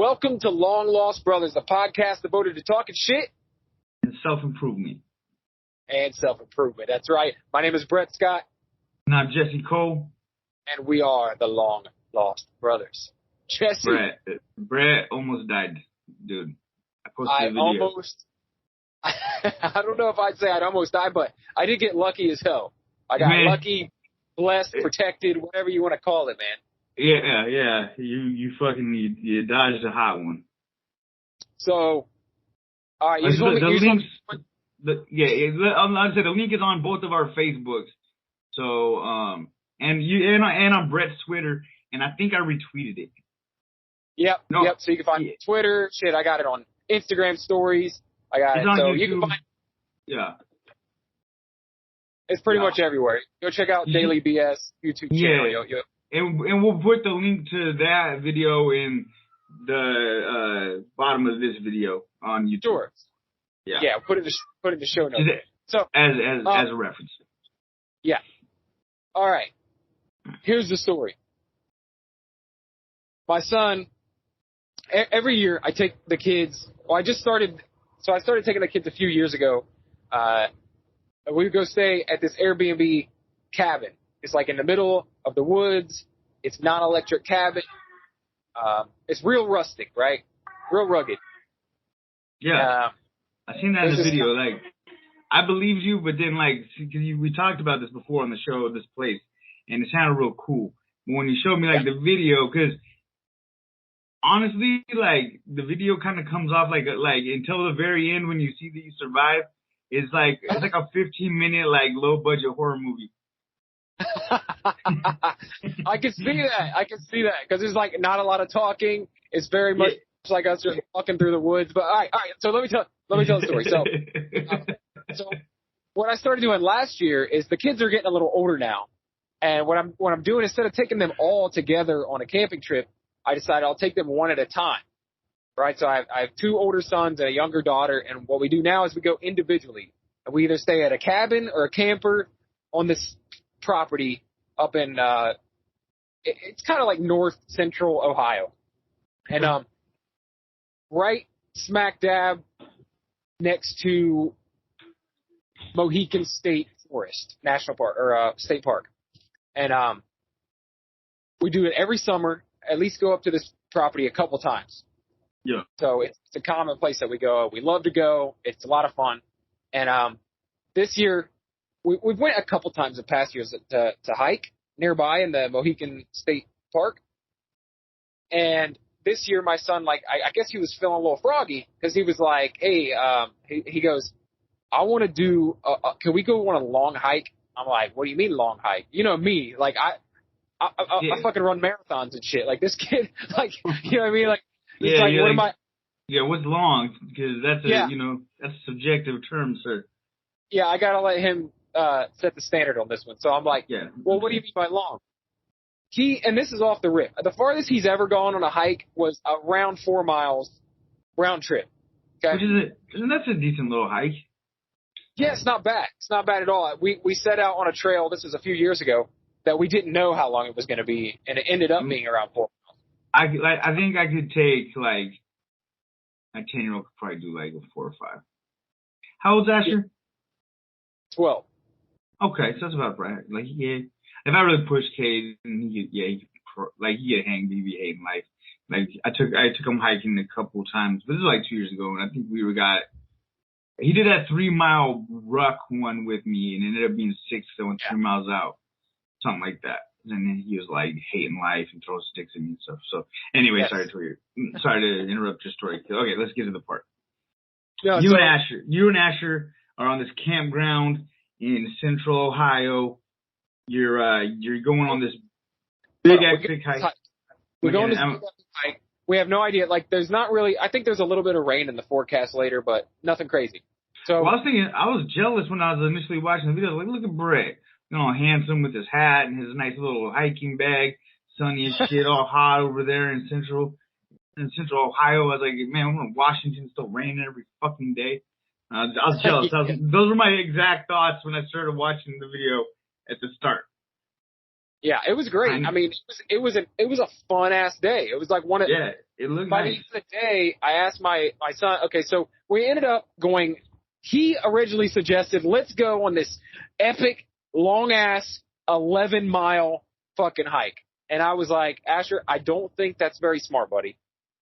Welcome to Long Lost Brothers, the podcast devoted to talking shit and self-improvement. And self-improvement. That's right. My name is Brett Scott. And I'm Jesse Cole. And we are the Long Lost Brothers. Jesse. Brett almost died, dude. I posted a video. I don't know if I'd say I'd almost died, but I did get lucky as hell. I got lucky, blessed, protected, whatever you want to call it, man. Yeah. You dodged a hot one. So, all right. I'm gonna say the link is on both of our Facebooks. So, and on Brett's Twitter, and I think I retweeted it. Yep. So you can find it on Twitter. Shit, I got it on Instagram stories. I got it. So YouTube. You can find. Yeah. It's pretty much everywhere. Go check out Daily BS YouTube channel. Yeah. And we'll put the link to that video in the bottom of this video on YouTube. Sure. Yeah. Put it in the show notes. So as a reference. Yeah. All right. Here's the story. My son, every year I take the kids. Well, I started taking the kids a few years ago. We would go stay at this Airbnb cabin. It's like in the middle of the woods. It's non-electric cabin. It's real rustic, right? Real rugged. Yeah. I seen that in the video. Like, I believed you, but then we talked about this before on the show, this place, and it sounded real cool. But when you showed me the video, because honestly, the video kind of comes off like until the very end when you see that you survive, it's like a 15-minute low budget horror movie. I can see that because there's not a lot of talking. It's very much like us just walking through the woods. But all right. So let me tell the story. So what I started doing last year is the kids are getting a little older now, and what I'm doing, instead of taking them all together on a camping trip, I decided I'll take them one at a time. Right. So I have two older sons and a younger daughter, and what we do now is we go individually, and we either stay at a cabin or a camper on this property up in it's kind of like north central Ohio, and right smack dab next to Mohican State Forest National Park or State Park, and we do it every summer. At least go up to this property a couple times. Yeah. So it's a common place that we go. We love to go. It's a lot of fun, and this year. We've went a couple times in past years to hike nearby in the Mohican State Park. And this year, my son, I guess he was feeling a little froggy because he was like, hey, he goes, I want to do, can we go on a long hike? I'm like, what do you mean long hike? You know me, I fucking run marathons and shit. Like this kid, you know what I mean? What am I? Yeah, what's long? Because that's that's a subjective term, sir. Yeah, I gotta let him set the standard on this one. So I'm like, well, what do you mean by long? And this is off the rip. The farthest he's ever gone on a hike was around 4 miles round trip. Okay. Isn't that a decent little hike? Yeah, it's not bad. It's not bad at all. We set out on a trail, this was a few years ago, that we didn't know how long it was going to be, and it ended up being around 4 miles. I think I could take, my 10-year-old could probably do, a 4 or 5. How old's Asher? 12. Okay, so that's about right. If I really push Cade, he get hang BB life. I took him hiking a couple times, but this was 2 years ago, and I think he did that 3-mile ruck one with me, and it ended up being 6, so I went 3 miles out, something like that. And then he was hating life and throwing sticks at me and stuff. So anyway, sorry to interrupt your story. Okay, let's get to the part. You and Asher are on this campground in central Ohio. You're going on this big epic hike. We're going this big epic hike. We have no idea. There's not really. I think there's a little bit of rain in the forecast later, but nothing crazy. So I was jealous when I was initially watching the video. Look at Brett, handsome with his hat and his nice little hiking bag, sunny as shit, all hot over there in central Ohio. I was like, man, I'm in Washington, it's still raining every fucking day. I was jealous. Those were my exact thoughts when I started watching the video at the start. Yeah, it was great. I mean, it was a fun ass day. It was like one of it looked by nice. the end of the day, I asked my son. Okay, so we ended up going. He originally suggested let's go on this epic long ass 11-mile fucking hike, and I was like, Asher, I don't think that's very smart, buddy.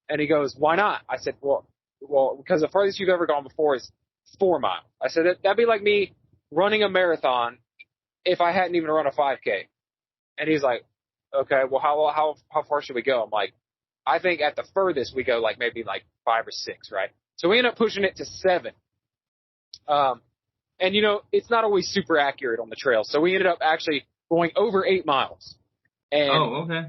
And he goes, why not? I said, well, because the farthest you've ever gone before is 4 miles. I said that'd be like me running a marathon if I hadn't even run a 5K. And he's like, okay, well, how far should we go? I'm like, I think at the furthest we go like maybe like 5 or 6, right? So we end up pushing it to 7. And you know, it's not always super accurate on the trail. So we ended up actually going over 8 miles. And okay.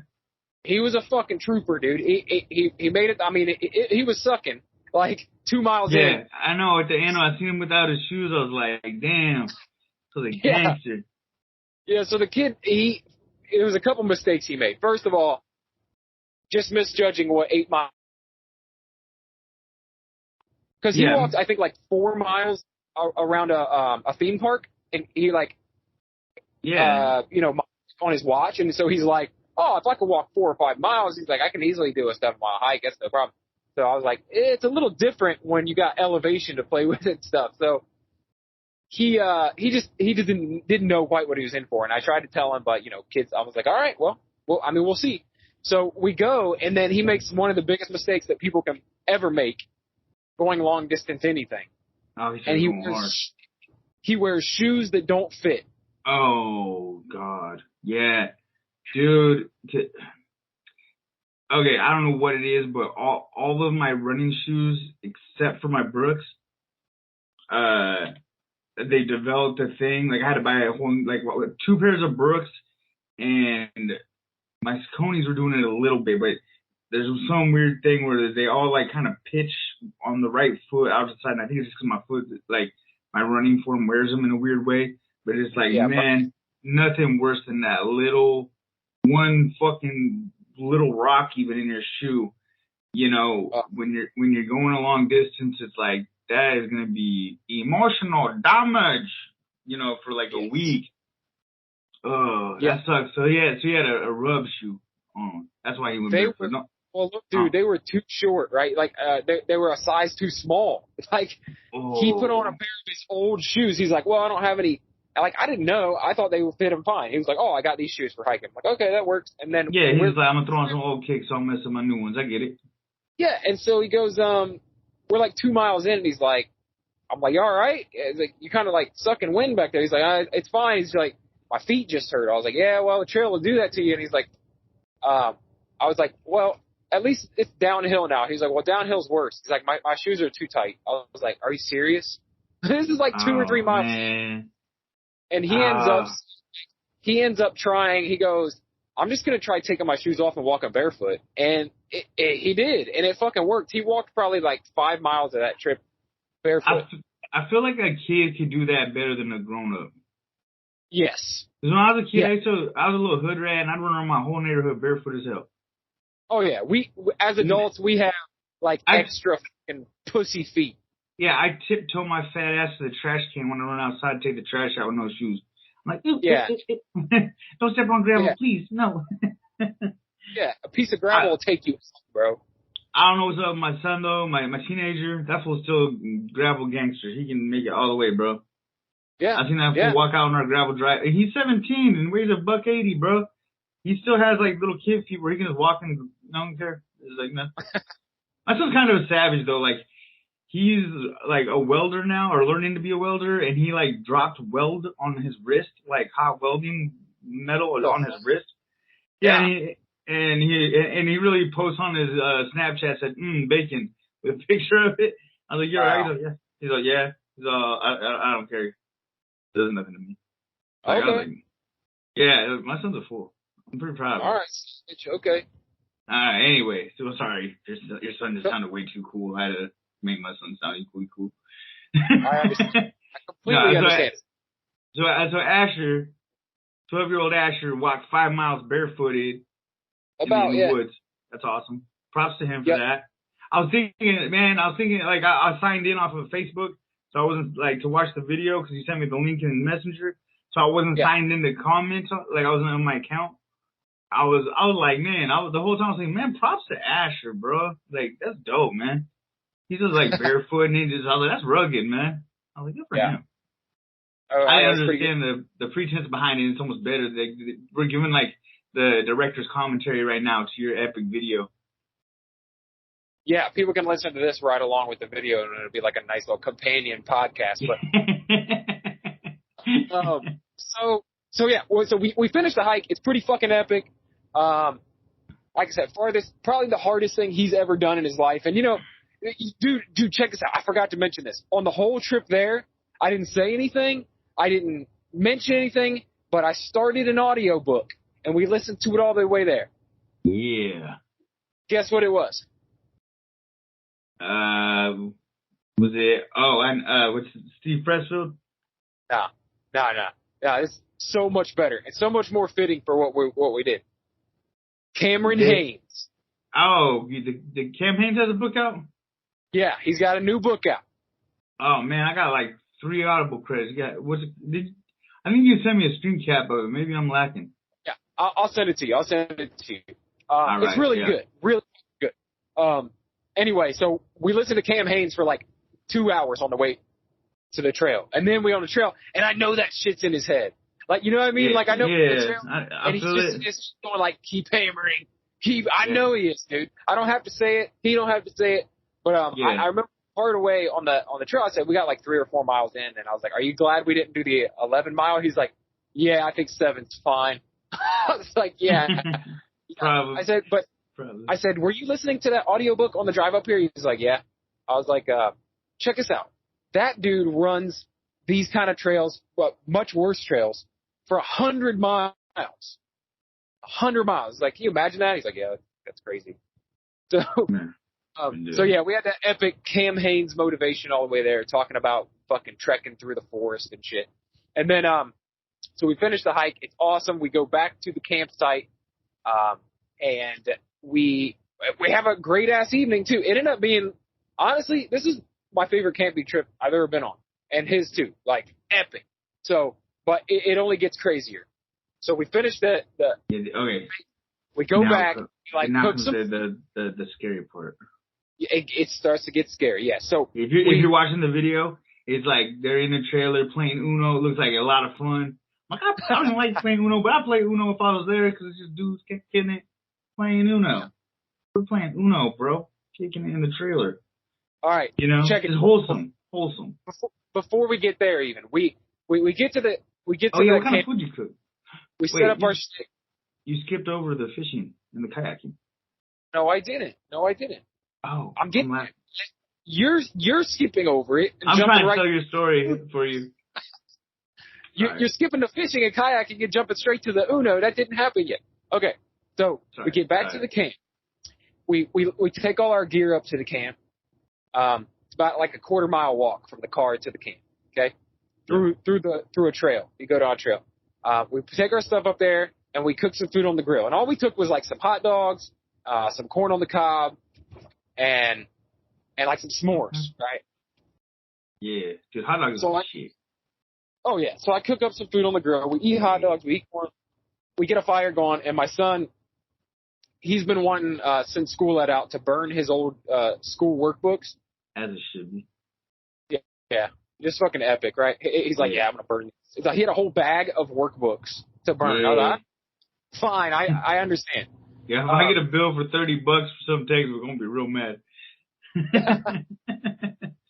he was a fucking trooper, dude. He made it. I mean, he was sucking like 2 miles in. Yeah, I know. At the end, I seen him without his shoes. I was like, damn. So the gangster. Yeah. So the kid, it was a couple mistakes he made. First of all, just misjudging what 8 miles. Because he walked, I think, like 4 miles around a theme park, and he like, you know, on his watch, and so he's like, oh, if I could walk 4 or 5 miles, he's like, I can easily do a 7-mile hike. That's no problem. So I was like, it's a little different when you got elevation to play with and stuff. So he just didn't know quite what he was in for. And I tried to tell him, but you know, kids, I was like, all right, well, I mean, we'll see. So we go, and then he makes one of the biggest mistakes that people can ever make going long distance anything. Oh, and he wears shoes that don't fit. Oh God. Yeah. Dude, okay, I don't know what it is, but all of my running shoes, except for my Brooks, they developed a thing. Like I had to buy a whole, like 2 pairs of Brooks, and my Coney's were doing it a little bit, but there's some weird thing where they all like kind of pitch on the right foot out the side. And I think it's just because my foot, like my running form wears them in a weird way. But it's like, man, nothing worse than that little one fucking little rock even in your shoe. You know, when you're going a long distance, it's like that is gonna be emotional damage. You know, for like a week. Oh, that sucks. So he had a rub shoe on. That's why he went barefoot. No. Well, look, dude, they were too short, right? Like, they were a size too small. Like, he put on a pair of his old shoes. He's like, well, I don't have any. Like, I didn't know. I thought they would fit him fine. He was like, oh, I got these shoes for hiking. I'm like, okay, that works. And then he was like, I'm gonna throw on some old kicks, so I'm messing my new ones. I get it. Yeah, and so he goes, we're like 2 miles in, and he's like, I'm like, you all right? He's like, you kind of like sucking wind back there. He's like, it's fine. He's like, my feet just hurt. I was like, yeah, well, the trail will do that to you. And he's like, I was like, well, at least it's downhill now. He's like, well, downhill's worse. He's like, my shoes are too tight. I was like, are you serious? This is like 2 or 3 miles. Man. And he ends up trying. He goes, I'm just going to try taking my shoes off and walking barefoot. And he did. And it fucking worked. He walked probably like 5 miles of that trip barefoot. I feel like a kid could do that better than a grown up. Yes. Because when I was a kid, I was a little hood rat, and I'd run around my whole neighborhood barefoot as hell. Oh, yeah. We as adults, we have, like, extra fucking pussy feet. Yeah, I tiptoe my fat ass to the trash can when I run outside to take the trash out with no shoes. I'm like, don't step on gravel, please. No. Yeah, a piece of gravel will take you, bro. I don't know what's up with my son, though. My teenager, that fool's still gravel gangster. He can make it all the way, bro. Yeah. I seen that fool walk out on our gravel drive. He's 17 and weighs $180, bro. He still has like little kid feet where he can just walk and don't care. It's like, no. My son's kind of a savage though. Like he's like a welder now, or learning to be a welder, and he like dropped weld on his wrist, like hot welding metal on his wrist. Yeah. And he really posts on his Snapchat, said bacon with a picture of it. I was like, you're right. Yeah. He's like, yeah. He's I don't care. It does nothing to me. Like, okay. I was like, yeah, my son's a fool. I'm pretty proud of him. All right. Okay. Anyway, so sorry. Your son just sounded way too cool. I had to make my son sound equally cool. I understand. I completely understand. So Asher, 12-year-old Asher, walked 5 miles barefooted in the woods. That's awesome. Props to him for that. I was thinking, like, I signed in off of Facebook, so I wasn't, like, to watch the video, because he sent me the link in Messenger, so I wasn't signed in to comment, like, I wasn't on my account. I was like, man, the whole time I was like, man, props to Asher, bro. Like, that's dope, man. He's just like barefoot and I was like, that's rugged, man. I was like, good for him. Oh, I understand the pretense behind it. It's almost better. We're giving like the director's commentary right now to your epic video. Yeah, people can listen to this right along with the video, and it'll be like a nice little companion podcast. But so we finished the hike. It's pretty fucking epic. Like I said, probably the hardest thing he's ever done in his life. And dude, check this out. I forgot to mention this. On the whole trip there, I didn't say anything. I didn't mention anything, but I started an audiobook, and we listened to it all the way there. Yeah. Guess what it was? Was it? What's Steve Pressfield? No. It's so much better. It's so much more fitting for what we did. Cameron Haynes. Oh, the Cam Haynes has a book out? Yeah, he's got a new book out. Oh man, I got like 3 Audible credits. I think you sent me a screen cap of it. Maybe I'm lacking. Yeah, I'll send it to you. It's really good. Really good. Anyway, so we listened to Cam Haynes for like 2 hours on the way to the trail. And then we on the trail, and I know that shit's in his head. Like, you know what I mean? Yeah, like, I know the trail, and he's just going like, keep hammering. I know he is, dude. I don't have to say it. He don't have to say it. But I remember part away on the trail, I said, we got like 3 or 4 miles in, and I was like, are you glad we didn't do the 11 mile? He's like, yeah, I think 7's fine. I was like, yeah. Probably. I said, but Probably. I said, were you listening to that audiobook on the drive up here? He was like, yeah. I was like, check this out. That dude runs these kind of trails, but much worse trails, for 100 miles. 100 miles. Like, can you imagine that? He's like, yeah, that's crazy. So, we had that epic Cam Haynes motivation all the way there, talking about fucking trekking through the forest and shit. And then, so we finished the hike. It's awesome. We go back to the campsite, and we have a great ass evening too. It ended up being, honestly, this is my favorite camping trip I've ever been on, and his too. Like, epic. So, but it only gets crazier. So we finished okay. We go back, cook some. The scary part. It starts to get scary. Yeah. So if you're watching the video, it's like they're in a trailer playing Uno. It looks like a lot of fun. Like, I don't like playing Uno, but I play Uno if I was there because it's just dudes kicking it, playing Uno. We're playing Uno, bro. Kicking it in the trailer. All right. Check it. It's wholesome. Before we get there, even we get to the what kind of food you cook? We set up our stick. You skipped over the fishing and the kayaking. No, I didn't. Oh, You're skipping over it. And I'm trying to tell your story for you. You're skipping the fishing and kayaking and jumping straight to the Uno. That didn't happen yet. Okay, so we get back to the camp. We take all our gear up to the camp. It's about like a 1/4 mile walk from the car to the camp. Okay, through a trail. You go down a trail. We take our stuff up there and we cook some food on the grill. And all we took was like some hot dogs, some corn on the cob, and like some s'mores, right? Yeah, dude, hot dogs are shit. Oh yeah, so I cook up some food on the grill. We eat hot dogs, we eat corn, we get a fire going, and my son, he's been wanting since school let out to burn his old school workbooks. As it should be. Yeah, just fucking epic, right? He's like, yeah, I'm gonna burn these. It's like he had a whole bag of workbooks to burn. Yeah. Like, fine, I understand. Yeah, if I get a bill for $30 for some tags, we're gonna be real mad.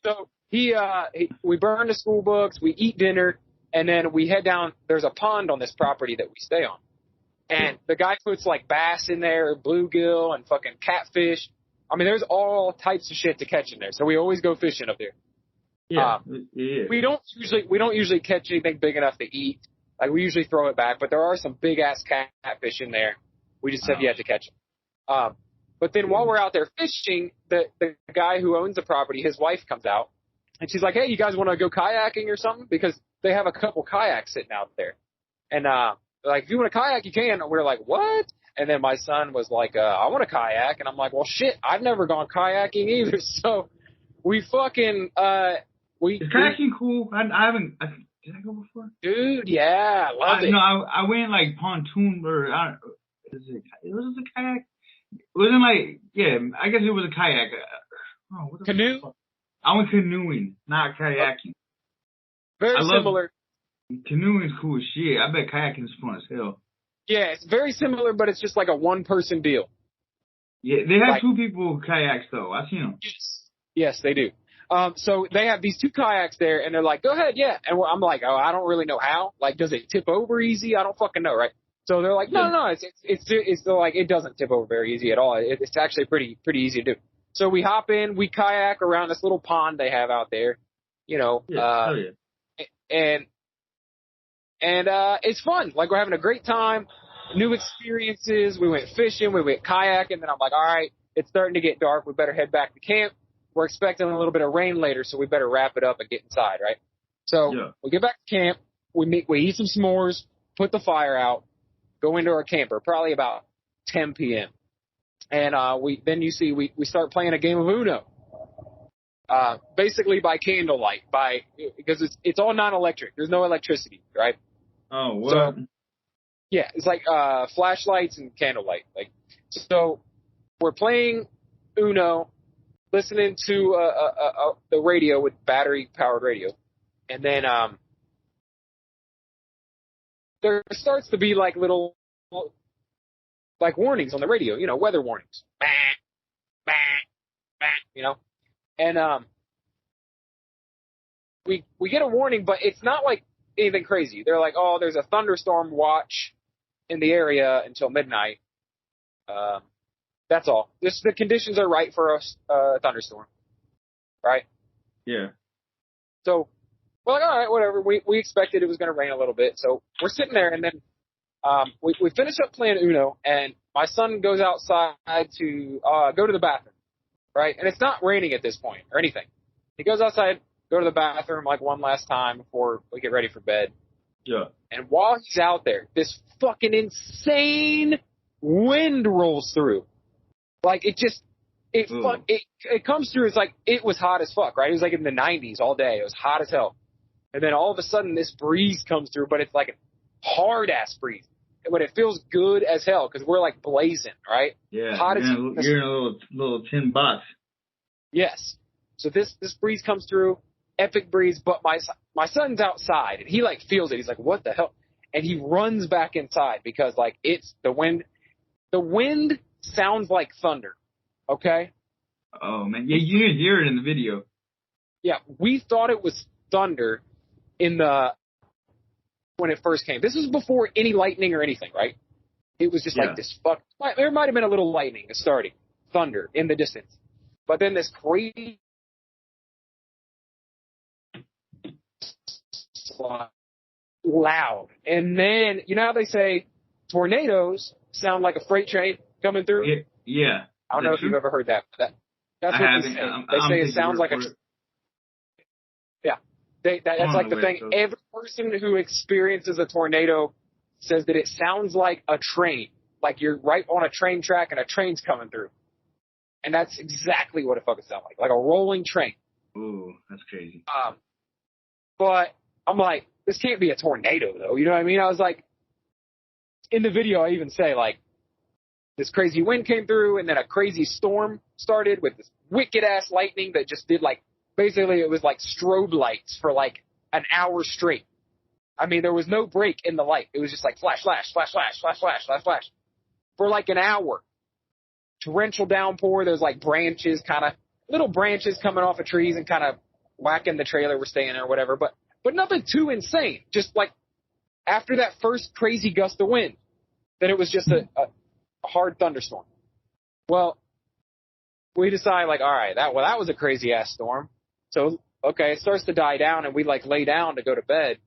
So we burn the school books, we eat dinner, and then we head down. There's a pond on this property that we stay on, and the guy puts like bass in there, bluegill, and fucking catfish. I mean, there's all types of shit to catch in there. So we always go fishing up there. Yeah. We don't usually catch anything big enough to eat. Like, we usually throw it back, but there are some big ass catfish in there. We just have yet to catch them. But then while we're out there fishing, the guy who owns the property, his wife comes out, and she's like, "Hey, you guys want to go kayaking or something?" Because they have a couple kayaks sitting out there. And like, if you want to kayak, you can. And we're like, "What?" And then my son was like, "I want to kayak." And I'm like, "Well, shit, I've never gone kayaking either." So we fucking Is kayaking cool? I haven't. Did I go before? Dude, yeah, I love it. No, I went like pontoon or It was a kayak. It wasn't like, yeah, I guess it was a kayak. What the Canoe? fuck? I went canoeing, not kayaking. Very similar. Canoeing's cool as shit. I bet kayaking's fun as hell. Yeah, it's very similar, but it's just like a one-person deal. Yeah, they have two people kayaks though. I've seen them. Yes, they do. So they have these two kayaks there, and they're like, "Go ahead, yeah." And I'm like, "Oh, I don't really know how. Like, does it tip over easy? I don't fucking know, right?" So they're like, "No, it's still like it doesn't tip over very easy at all. It's actually pretty easy to do." So we hop in, we kayak around this little pond they have out there, you know, and it's fun. Like, we're having a great time, new experiences. We went fishing, we went kayaking, and then I'm like, all right, it's starting to get dark. We better head back to camp. We're expecting a little bit of rain later, so we better wrap it up and get inside, right? So we get back to camp. We eat some s'mores, put the fire out, go into our camper, probably about 10 p.m. And we start playing a game of Uno. Basically by candlelight, because it's all non-electric. There's no electricity, right? Oh, what? So, yeah, it's like flashlights and candlelight. Like, so we're playing Uno, listening to the radio with battery-powered radio, and then there starts to be like little like warnings on the radio, you know, weather warnings, bah, bah, bah, you know, and we get a warning, but it's not like anything crazy. They're like, oh, there's a thunderstorm watch in the area until midnight. That's all. The conditions are right for a thunderstorm, right? Yeah. So we're like, all right, whatever. We expected it was going to rain a little bit, so we're sitting there, and then we finish up playing Uno, and my son goes outside to go to the bathroom, right? And it's not raining at this point or anything. He goes outside, go to the bathroom like one last time before we get ready for bed. Yeah. And while he's out there, this fucking insane wind rolls through. Like, it comes through. It's like, it was hot as fuck, right? It was like in the 90s all day. It was hot as hell. And then all of a sudden this breeze comes through, but it's like a hard ass breeze. But it feels good as hell because we're like blazing, right? Yeah. Hot you're in a little tin box. Yes. So this breeze comes through, epic breeze, but my son's outside and he like feels it. He's like, what the hell? And he runs back inside because like it's the wind. The wind sounds like thunder. Okay? Oh man. Yeah, you didn't hear it in the video. Yeah, we thought it was thunder when it first came. This was before any lightning or anything, right? It was just like this there might have been a little lightning starting, thunder in the distance. But then this crazy loud. And then, you know how they say tornadoes sound like a freight train coming through? Yeah. I don't know if you've ever heard that. That's what they say. They say it sounds like a... Yeah. That's like the thing. Every person who experiences a tornado says that it sounds like a train. Like you're right on a train track and a train's coming through. And that's exactly what it fucking sounds like a rolling train. Ooh, that's crazy. But I'm like, this can't be a tornado, though. You know what I mean? I was like, in the video, I even say, like, this crazy wind came through, and then a crazy storm started with this wicked-ass lightning that just did, like, basically it was like strobe lights for, like, an hour straight. I mean, there was no break in the light. It was just like flash, flash, flash, flash, flash, flash, flash, flash. For, like, an hour. Torrential downpour. There's, like, little branches coming off of trees and kind of whacking the trailer we're staying in or whatever. But nothing too insane. Just, like, after that first crazy gust of wind, then it was just a hard thunderstorm. Well, we decide, like, all right, that was a crazy-ass storm. So, okay, it starts to die down, and we, like, lay down to go to bed.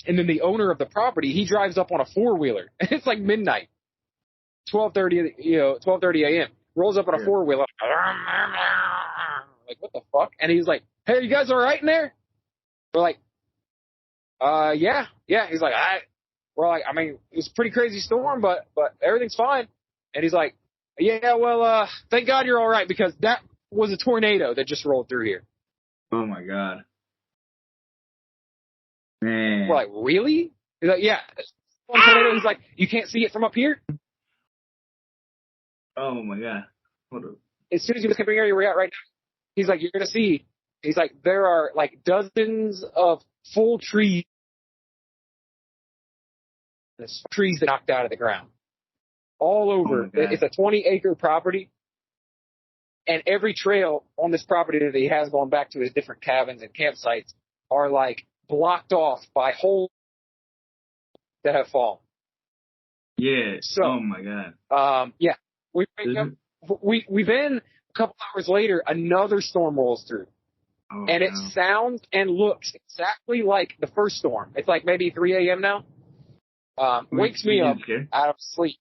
And then the owner of the property, he drives up on a four-wheeler. It's like midnight, 12:30 a.m. Rolls up on a four-wheeler. Like, what the fuck? And he's like, hey, are you guys all right in there? We're like, yeah. He's like, we're like, I mean, it was a pretty crazy storm, but everything's fine. And he's like, yeah, well, thank God you're all right because that was a tornado that just rolled through here. Oh my God. Man. We're like, really? He's like, yeah. One tornado. He's like, you can't see it from up here? Oh my God. Hold up. As soon as he was coming here, we're at right now. He's like, you're gonna see. He's like, there are like dozens of full trees that knocked out of the ground all over. It's a 20-acre property, and every trail on this property that he has going back to his different cabins and campsites are like blocked off by holes that have fallen. Yeah. So, oh my God. Yeah. We then a couple hours later, another storm rolls through. Oh, and it sounds and looks exactly like the first storm. It's like maybe 3 a.m. now. Wakes me up out of sleep.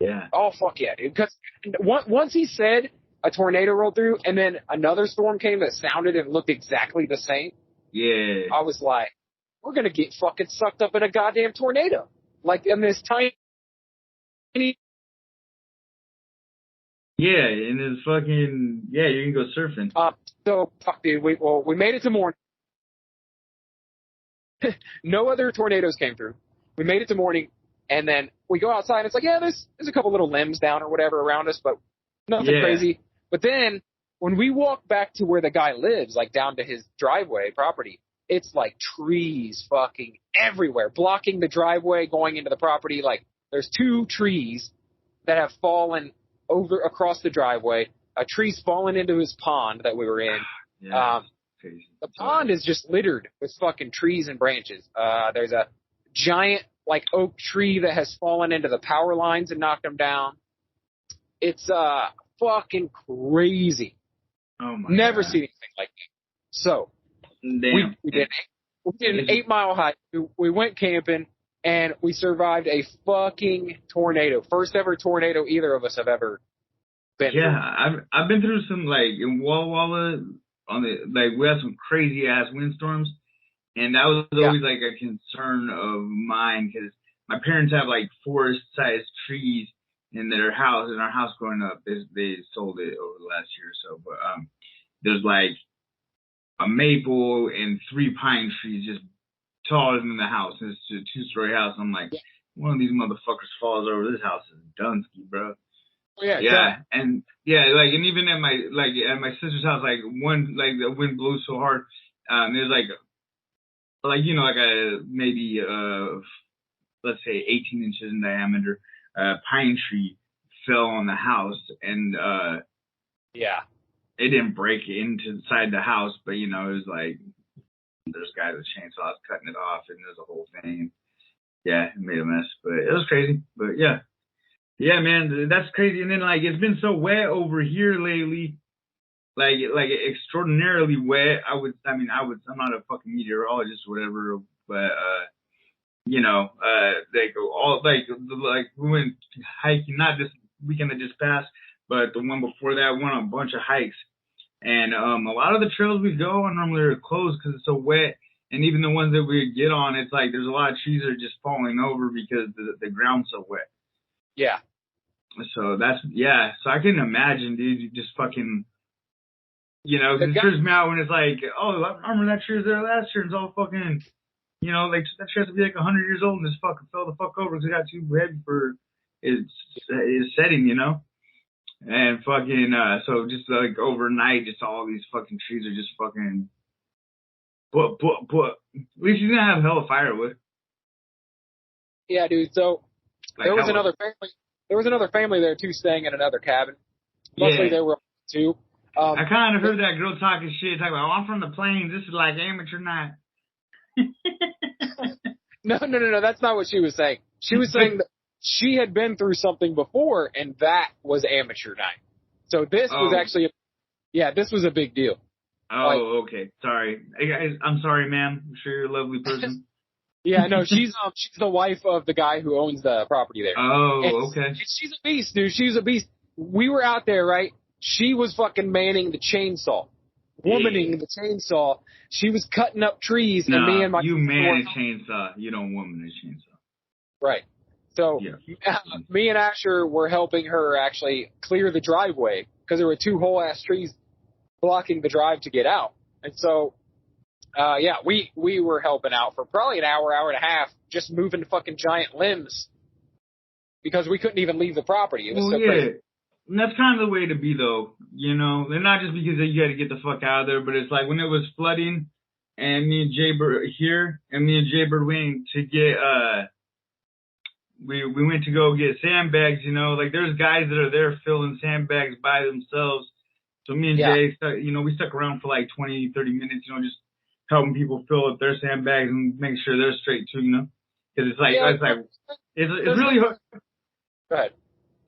Yeah. Oh, fuck yeah, dude. Because once he said a tornado rolled through and then another storm came that sounded and looked exactly the same. Yeah. I was like, we're going to get fucking sucked up in a goddamn tornado. Like in this tiny. Yeah, and it's fucking, yeah, you can go surfing. So, fuck, dude, we made it to morning. No other tornadoes came through. We made it to morning, and then we go outside, and it's like, yeah, there's a couple little limbs down or whatever around us, but nothing crazy. But then, when we walk back to where the guy lives, like down to his driveway property, it's like trees fucking everywhere, blocking the driveway going into the property. Like, there's 2 trees that have fallen over across the driveway. A tree's fallen into his pond that we were in. The pond is just littered with fucking trees and branches. There's a giant like oak tree that has fallen into the power lines and knocked them down. It's fucking crazy. Oh my Never God. seen anything like that. So we did an 8-mile hike. We went camping. And we survived a fucking tornado. First ever tornado either of us have ever been through. Yeah, I've been through some, like, in Walla Walla, we had some crazy ass windstorms. And that was always like a concern of mine because my parents have like forest-sized trees in their house. In our house growing up, they sold it over the last year or so. But there's like a maple and 3 pine trees just taller than the house. It's a 2-story house. I'm like, one of these motherfuckers falls over, this house is Dunsky, bro. Oh, yeah. And and even at my sister's house, like the wind blew so hard, there's like a maybe let's say 18 inches in diameter pine tree fell on the house, and it didn't break inside the house, but it was like there's guys with chainsaws cutting it off, and there's a whole thing. Yeah, it made a mess, but it was crazy. But yeah, man, that's crazy. And then like it's been so wet over here lately, like extraordinarily wet. I'm not a fucking meteorologist or whatever, but they go all like we went hiking, not this weekend that just passed, but the one before that, went on a bunch of hikes. And a lot of the trails we go on normally are closed because it's so wet. And even the ones that we get on, it's like there's a lot of trees that are just falling over because the ground's so wet. Yeah. So so I can imagine, dude, you just fucking, it trips me out when it's like, oh, I remember that tree was there last year. It's all fucking, like that tree has to be like 100 years old and just fucking fell the fuck over because it got too heavy for its setting, And fucking, so just like overnight, just all these fucking trees are just fucking, but at least you didn't have hell of firewood. Yeah, dude. So there was another family there too, staying in another cabin. Luckily, there were 2. I kind of heard that girl talking shit, talking about, I'm from the plains. This is like amateur night. No. That's not what she was saying. She was saying that she had been through something before, and that was amateur night. So this was actually, this was a big deal. Oh, okay. Sorry. Hey guys, I'm sorry, ma'am. I'm sure you're a lovely person. Yeah, no, she's the wife of the guy who owns the property there. Oh, okay. And she's a beast, dude. She's a beast. We were out there, right? She was fucking manning the chainsaw, womaning the chainsaw. She was cutting up trees, and me and my you man a chainsaw. You don't woman a chainsaw. Right. So me and Asher were helping her actually clear the driveway because there were 2 whole ass trees blocking the drive to get out. And so, we were helping out for probably an hour and a half, just moving fucking giant limbs because we couldn't even leave the property. It was so crazy. And that's kind of the way to be, though. You know, and not just because you got to get the fuck out of there, but it's like when it was flooding, and me and Jay Bird went to get we went to go get sandbags. You know, like there's guys that are there filling sandbags by themselves. So me and Jay, we stuck around for like 20, 30 minutes. You know, just helping people fill up their sandbags and make sure they're straight too. You know, because it's really hard. Go ahead.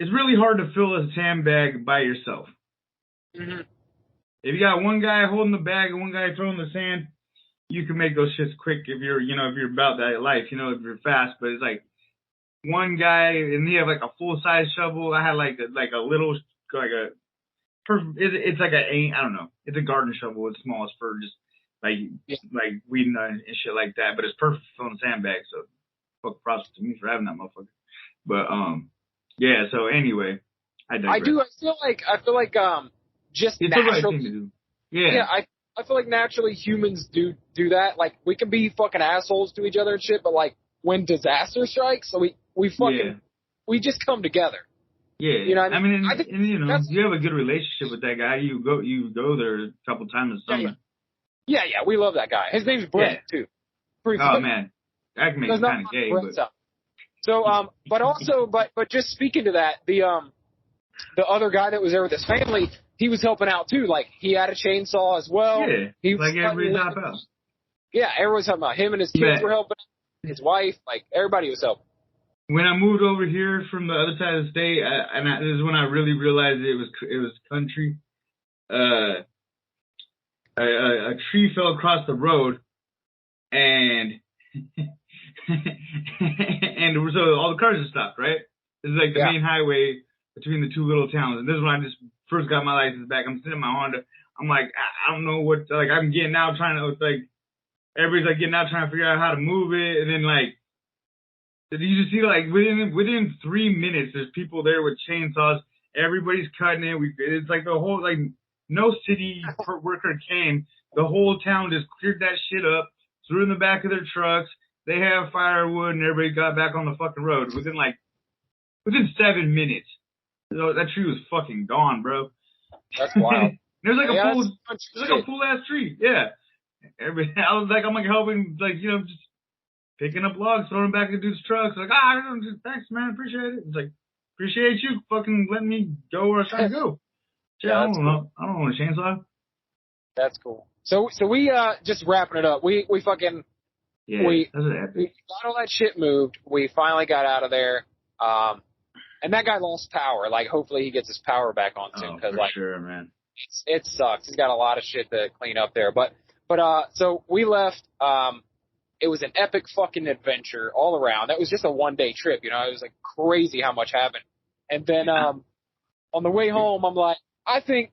It's really hard to fill a sandbag by yourself. Mm-hmm. If you got one guy holding the bag and one guy throwing the sand, you can make those shits quick if you're about that life, you know, if you're fast. But it's like one guy and he had like a full size shovel. I had it's like I don't know. It's a garden shovel. It's small. It's for just like weeding and shit like that. But it's perfect for filling sandbags. So fuck props to me for having that motherfucker. But yeah, so anyway, I digress. I feel like just it's natural. the right thing to do. Yeah, I feel like naturally humans do that. Like we can be fucking assholes to each other and shit, but like when disaster strikes, so we just come together. Yeah, you know what I mean? I think you have a good relationship with that guy. You go there a couple times in summer. Yeah, we love that guy. His name's Brent too. Man, that can make him kind of gay, but. So, but just speaking to that, the other guy that was there with his family, he was helping out too. Like he had a chainsaw as well. Yeah, he was everybody's helping out. Yeah, everyone's helping out. Him and his kids were helping out. His wife, like everybody was helping. When I moved over here from the other side of the state, this is when I really realized it was country. A tree fell across the road, and and so all the cars are stopped, right? This is like the main highway between the two little towns. And this is when I just first got my license back. I'm sitting in my Honda. I'm like, I don't know what, like, I'm getting out trying to, like, everybody's like getting out trying to figure out how to move it. And then, like, you just see, like, within 3 minutes, there's people there with chainsaws. Everybody's cutting it. It's like the whole, like, no city worker came. The whole town just cleared that shit up, threw it in the back of their trucks. They have firewood, and everybody got back on the fucking road within 7 minutes. So that tree was fucking gone, bro. That's wild. There's like a full ass tree. Yeah. I'm like helping, like, you know, just picking up logs, throwing them back into the trucks. Like, thanks, man, appreciate it. It's like, appreciate you fucking letting me go where I was trying to go. Yeah, I don't know. I don't want a chainsaw. That's cool. So we just wrapping it up. We fucking. Yeah, we got all that shit moved. We finally got out of there. And that guy lost power. Like, hopefully he gets his power back on soon. Cause like, sure, man. It sucks. He's got a lot of shit to clean up there. But so we left. It was an epic fucking adventure all around. That was just a 1-day trip. You know, it was like crazy how much happened. And then, on the way home, I'm like, I think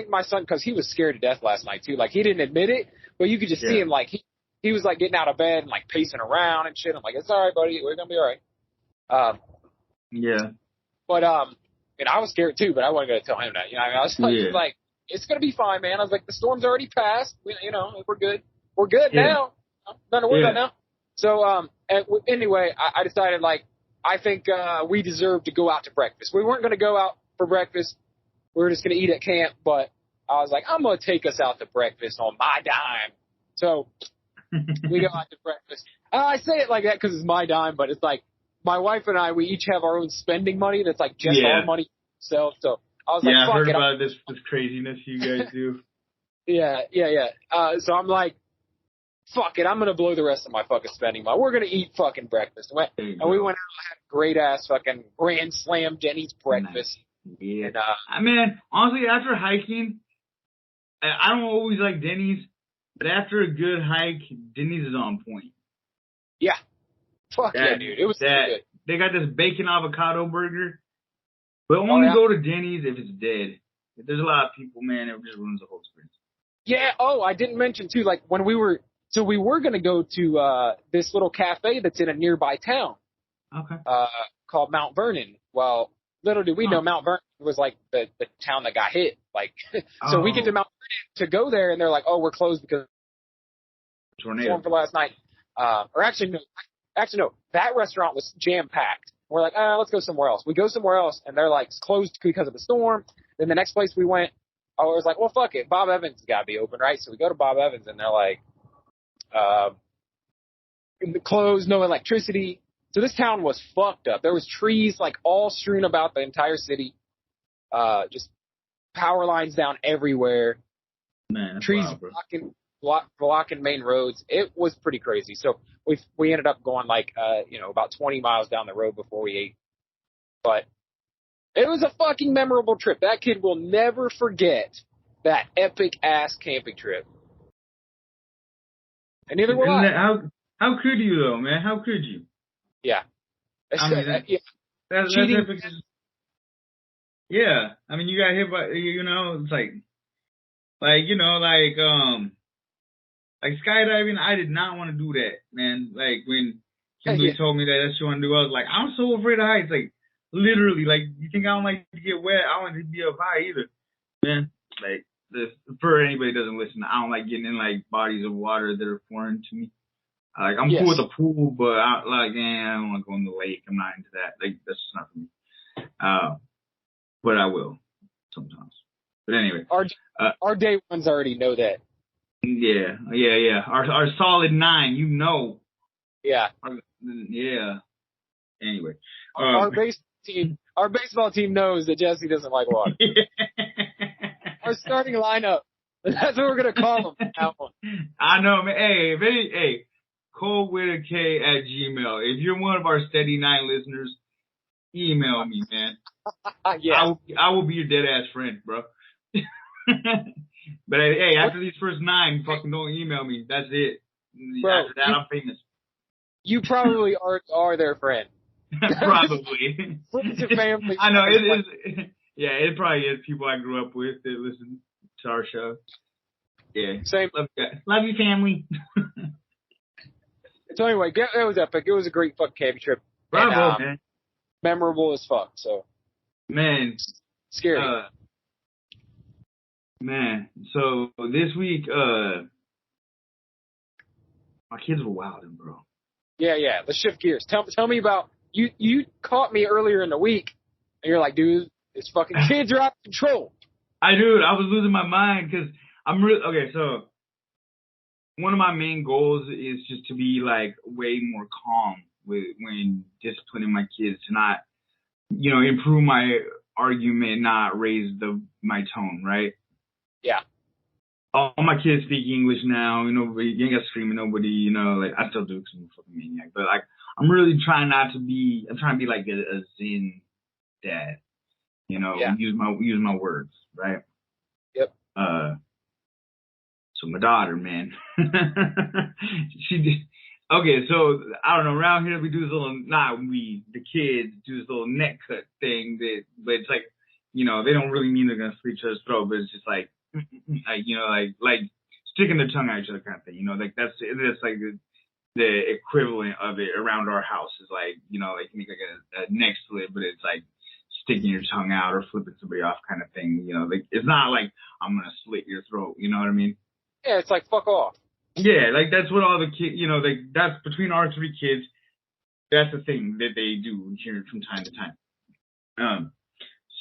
my son, cause he was scared to death last night too. Like, he didn't admit it, but you could just see him, like, he was like getting out of bed and like pacing around and shit. I'm like, it's all right, buddy. We're going to be all right. Yeah. But, and I was scared too, but I wasn't going to tell him that. You know what I mean? I was like, it's going to be fine, man. I was like, the storm's already passed. We're good. We're good now. Nothing to worry about now. So, anyway, I decided, like, I think, we deserve to go out to breakfast. We weren't going to go out for breakfast. We were just going to eat at camp, but I was like, I'm going to take us out to breakfast on my dime. So we go out to breakfast. I say it like that because it's my dime, but it's like my wife and I, we each have our own spending money that's like just our money itself. So I was like, fuck it. I heard about this craziness you guys do. Yeah. So I'm like, fuck it. I'm going to blow the rest of my fucking spending money. We're going to eat fucking breakfast. And we went out and had a great ass fucking Grand Slam Denny's breakfast. Nice. Yeah. And, I mean, honestly, after hiking, I don't always like Denny's, but after a good hike, Denny's is on point. Yeah. Fuck yeah, dude. It was so good. They got this bacon avocado burger, but only go to Denny's if it's dead. If there's a lot of people, man, it just ruins the whole experience. Yeah. Oh, I didn't mention too, like when we were going to go to this little cafe that's in a nearby town. Okay. Called Mount Vernon. Well, little did we know Mount Vernon was like the town that got hit. Like, so we get to Mount Vernon to go there, and they're like, "Oh, we're closed because tornado for last night." Or actually no, that restaurant was jam packed. We're like, let's go somewhere else. We go somewhere else, and they're like closed because of the storm. Then the next place we went, I was like, well, fuck it. Bob Evans has got to be open, right? So we go to Bob Evans, and they're like, closed, no electricity. So this town was fucked up. There was trees like all strewn about the entire city. Just power lines down everywhere. Man, trees blocking main roads. It was pretty crazy. So we ended up going like about 20 miles down the road before we ate. But it was a fucking memorable trip. That kid will never forget that epic ass camping trip. And neither will I. How could you though, man? How could you? Yeah. I mean, that's epic. Yeah. I mean, you got hit by, it's like skydiving. I did not want to do that, man. Like when Kimberly told me that she wanted to do, I was like, I'm so afraid of heights. Like literally, like you think I don't like to get wet? I don't like to be up high either, man. Like for anybody who doesn't listen, I don't like getting in like bodies of water that are foreign to me. Like I'm cool with the pool, but I don't want to go in the lake. I'm not into that. Like that's just not for me. But I will sometimes. But anyway, our day ones already know that. Yeah. Our solid 9, Yeah. Yeah. Anyway, our baseball team knows that Jesse doesn't like water. Our starting lineup. That's what we're gonna call him. That one. I know, man. Hey, Cole with a K at Gmail. If you're one of our steady 9 listeners, email me, man. Yeah. I will be your dead ass friend, bro. But hey, after these first 9, fucking don't email me. That's it. Bro, after that, I'm famous. You probably are their friend. Probably. Friends and family. I know it is. Yeah, it probably is people I grew up with that listen to our show. Yeah. Same. Love you, family. So anyway, it was epic. It was a great fucking camping trip. Bravo, man. Memorable as fuck. So. Man. Scary. Man. So this week, my kids were wilding, bro. Yeah. Let's shift gears. Tell me about you. You caught me earlier in the week, and you're like, dude, these fucking kids are out of control. I was losing my mind because I'm really okay. So one of my main goals is just to be like way more calm when disciplining my kids, to not, improve my argument, not raise my tone, right? Yeah. All my kids speak English now. You ain't got to scream at nobody. Like I still do because I'm a fucking maniac. But like, I'm really trying not to be. I'm trying to be like a Zen dad. Use my words, right? Yep. So my daughter, man, she did. Okay, so I don't know. Around here we do this the kids do this little neck cut thing but it's like, they don't really mean they're gonna slit each other's throat, but it's just like sticking their tongue out each other kind of thing. Like that's like the equivalent of it around our house is like, like you make like a neck slit, but it's like sticking your tongue out or flipping somebody off kind of thing. Like it's not like I'm gonna slit your throat. You know what I mean? Yeah, it's like fuck off. Yeah, like that's what all the kids, like that's between our 3 kids. That's the thing that they do here from time to time.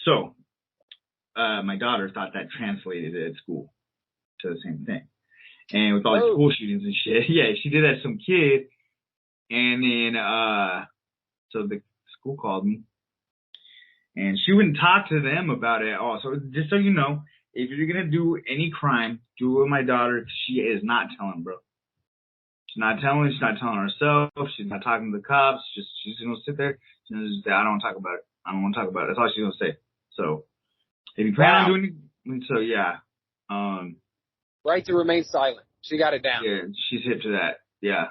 So my daughter thought that translated at school to the same thing. And with all the school shootings and shit, yeah, she did that to some kid. And then, so the school called me. And she wouldn't talk to them about it at all. So just so you know, if you're going to do any crime, do it with my daughter. She is not telling, bro. She's not telling. She's not telling herself. She's not talking to the cops. She's going to sit there. She's going to just say, I don't want to talk about it. I don't want to talk about it. That's all she's going to say. So if you plan on doing it, so yeah. Right to remain silent. She got it down. Yeah, she's hip to that. Yeah.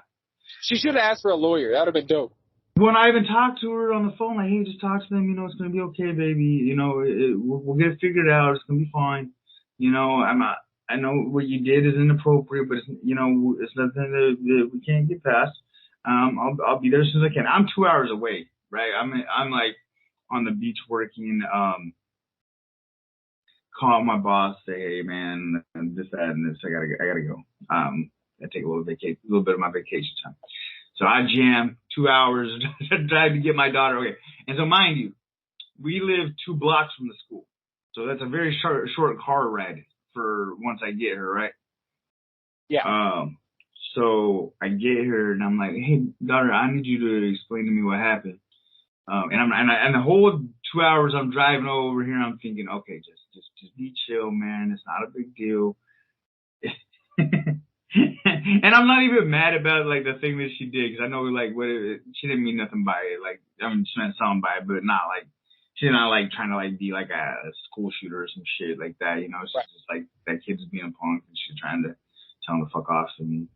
She should have asked for a lawyer. That would have been dope. When I even talked to her on the phone, like, hey, just talk to them. It's going to be okay, baby. We'll get it figured out. It's going to be fine. I know what you did is inappropriate, but it's nothing that we can't get past. I'll be there as soon as I can. I'm 2 hours away, right? I'm like on the beach working, call my boss, say, hey man, this, that, and this, I gotta go. I take a little bit of my vacation time. So I jammed 2 hours tried to get my daughter. Okay. And so mind you, we live 2 blocks from the school. So that's a very short car ride for once I get her, right? Yeah. So I get her and I'm like, hey, daughter, I need you to explain to me what happened. And the whole 2 hours I'm driving over here, I'm thinking, okay, just be chill, man. It's not a big deal. And I'm not even mad about like the thing that she did, because I know like she didn't mean nothing by it. Like, I mean, she meant something by it, but not like she's not like trying to like be like a school shooter or some shit like that. You know, it's just like that kid's being a punk and she's trying to tell him to fuck off in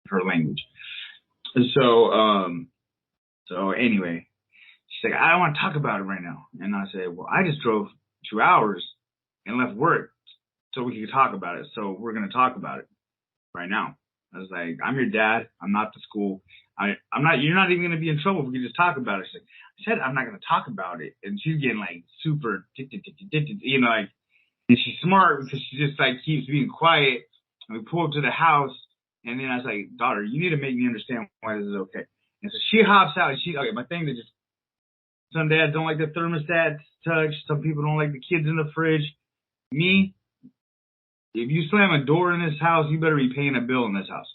her language. So anyway, she's like, I don't want to talk about it right now. And I said, well, I just drove 2 hours and left work so we could talk about it. So we're going to talk about it right now. I was like, I'm your dad. I'm not the school. You're not even going to be in trouble if we can just talk about it. She's like, I said, I'm not going to talk about it. And she's getting like super, you know, like, and she's smart because she just like keeps being quiet. And we pull up to the house. And then I was like, daughter, you need to make me understand why this is okay. And so she hops out and okay, my thing that just, some dads don't like the thermostat touch. Some people don't like the kids in the fridge. Me, if you slam a door in this house, you better be paying a bill in this house.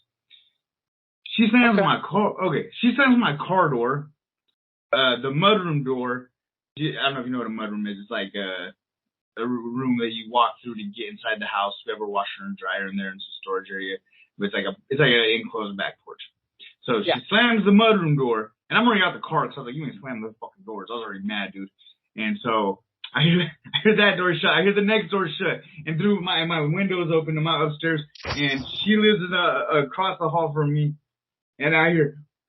She slams my car. Okay, she slams my car door. The mudroom door. I don't know if you know what a mudroom is. It's like a room that you walk through to get inside the house. We have a washer and dryer in there, and it's a storage area. But it's like an enclosed back porch. So she slams the mudroom door, and I'm already out the car because I was like, you ain't slam those fucking doors. I was already mad, dude. And so I hear that door shut. I hear the next door shut, and through my window is open to my upstairs, and she lives in across the hall from me, and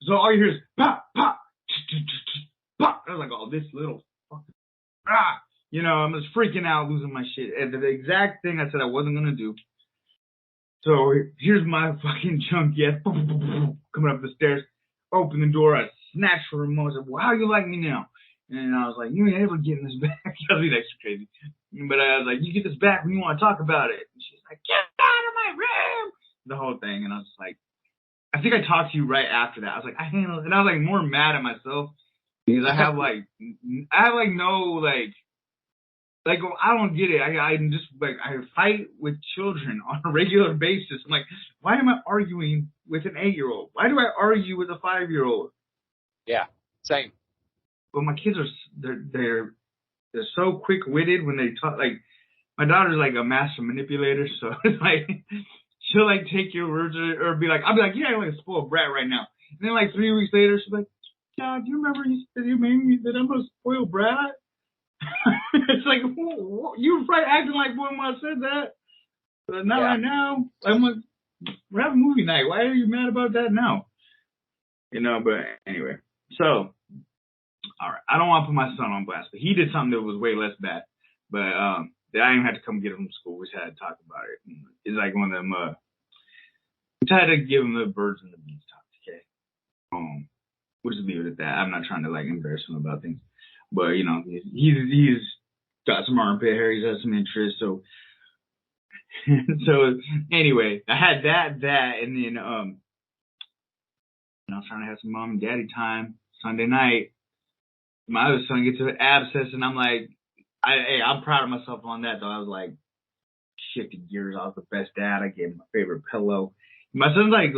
so all you hear is pop, pop, pop. I was like, oh, this little fucking you know, I'm just freaking out, losing my shit. And the exact thing I said I wasn't gonna do. So here's my fucking chunky ass coming up the stairs, open the door, I snatch for a moment, I said, well, how you like me now? And I was like, you ain't ever getting this back. I was extra crazy. But I was like, you get this back when you want to talk about it. And she's like, get out of my room! The whole thing. And I was just like, I think I talked to you right after that. I was like, I handled it. And I was like more mad at myself because I have no I don't get it. I just like, I fight with children on a regular basis. I'm like, why am I arguing with an 8-year-old? Why do I argue with a 5-year-old? Yeah, same. But my kids they're so quick-witted when they talk. Like, my daughter's like a master manipulator, so it's like she'll like take your words or be like, I'll be like, yeah, I'm like a spoiled brat right now. And then like 3 weeks later, she's like, Dad, do you remember you said you made me that I'm a spoiled brat? It's like, you were probably acting like one when I said that, but not right now. I'm like, we're having movie night. Why are you mad about that now? You know, but anyway. So, all right. I don't want to put my son on blast, but he did something that was way less bad. But I didn't have to come get him from school. We just had to talk about it. And it's like one of them. We tried to give him the birds and the bees talk. Okay. We'll just leave it at that. I'm not trying to like embarrass him about things. But, you know, he's got some armpit hair. He's got some interest. So anyway, I had that, and then, I was trying to have some mom and daddy time Sunday night. My other son gets an abscess, and I'm like, I'm proud of myself on that, though. I was like, shifted gears. I was the best dad. I gave him my favorite pillow. My son I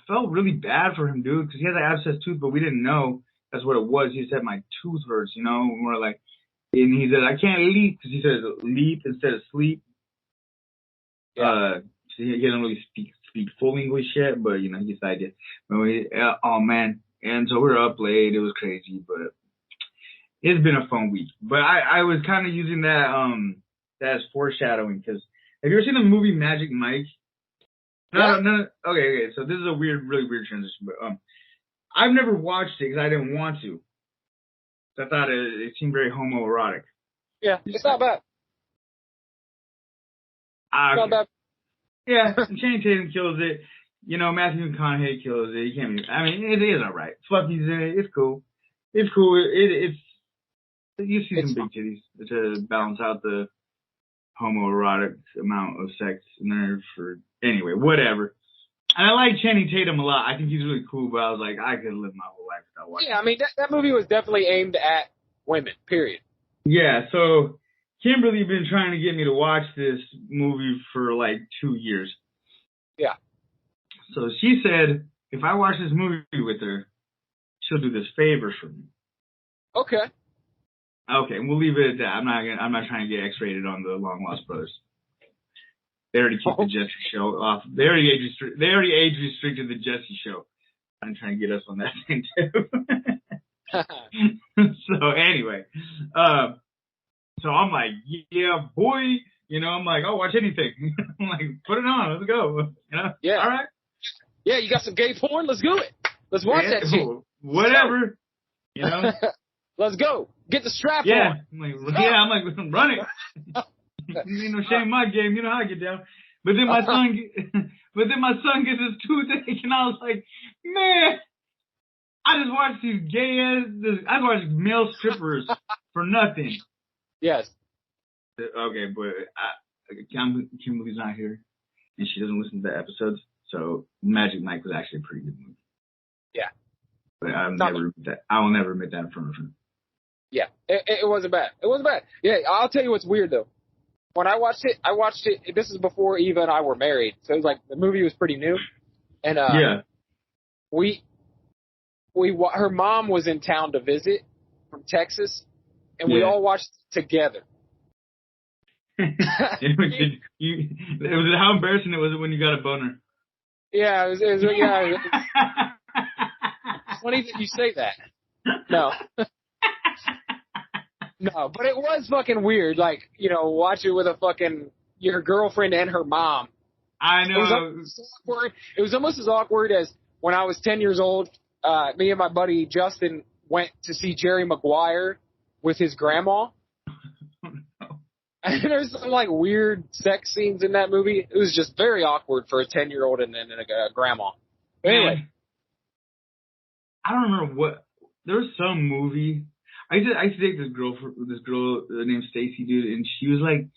felt really bad for him, dude, because he has an abscess tooth, but we didn't know that's what it was. He said, my tooth hurts, you know, and we're like, and he said, I can't leap, because he says leap instead of sleep. So he doesn't really speak full English yet, but, you know, he gets the idea. Oh, man. And so we were up late. It was crazy, but it's been a fun week. But I was kind of using that as foreshadowing, because have you ever seen the movie Magic Mike? No. Okay. So this is a really weird transition, but I've never watched it because I didn't want to. I thought it seemed very homoerotic. Yeah, it's not bad. Okay. Not bad. Yeah, Channing Tatum kills it. You know, Matthew McConaughey kills it. You can't. I mean, it is all right. Fluffy's in it. It's cool. It's cool. It's you see some big titties to balance out the homoerotic amount of sex in there. Anyway, whatever. And I like Channing Tatum a lot. I think he's really cool, but I was like, I could live my whole life without watching. Yeah, I mean that movie was definitely aimed at women. Period. Yeah, so Kimberly been trying to get me to watch this movie for like 2 years. Yeah. So she said if I watch this movie with her, she'll do this favor for me. Okay. Okay, we'll leave it at that. I'm not trying to get X-rated on the Long Lost Brothers. They already keep the Jesse show off. They already age restricted the Jesse show. I'm trying to get us on that thing too. So anyway, so I'm like, yeah, boy, you know, I'm like, I'll watch anything. I'm like, put it on, let's go. You know? Yeah. All right. Yeah, you got some gay porn? Let's do it. Let's watch that shit. Whatever. You know. Let's go. Get the strap on. I'm like, run it. Ain't no shame in my game. You know how I get down. But then my son gets his toothache, and I was like, man, I just watched these I just watched male strippers for nothing. Yes. Okay, but Kimberly's not here, and she doesn't listen to the episodes. So Magic Mike was actually a pretty good movie. Yeah. But I will never admit that in front of her. Yeah, it wasn't bad. It wasn't bad. Yeah, I'll tell you what's weird though. When I watched it. This is before Eva and I were married, so it was like the movie was pretty new, and yeah, her mom was in town to visit from Texas, and we all watched it together. How embarrassing it was when you got a boner? Yeah, it was it's funny that you say that. No. No, but it was fucking weird, like, you know, watch it with your girlfriend and her mom. I know. It was almost as awkward as when I was 10 years old, me and my buddy Justin went to see Jerry Maguire with his grandma. And there's some, like, weird sex scenes in that movie. It was just very awkward for a 10-year-old and a grandma. But anyway. I don't remember there was some movie. I used to date this girl named Stacy, dude, and she was like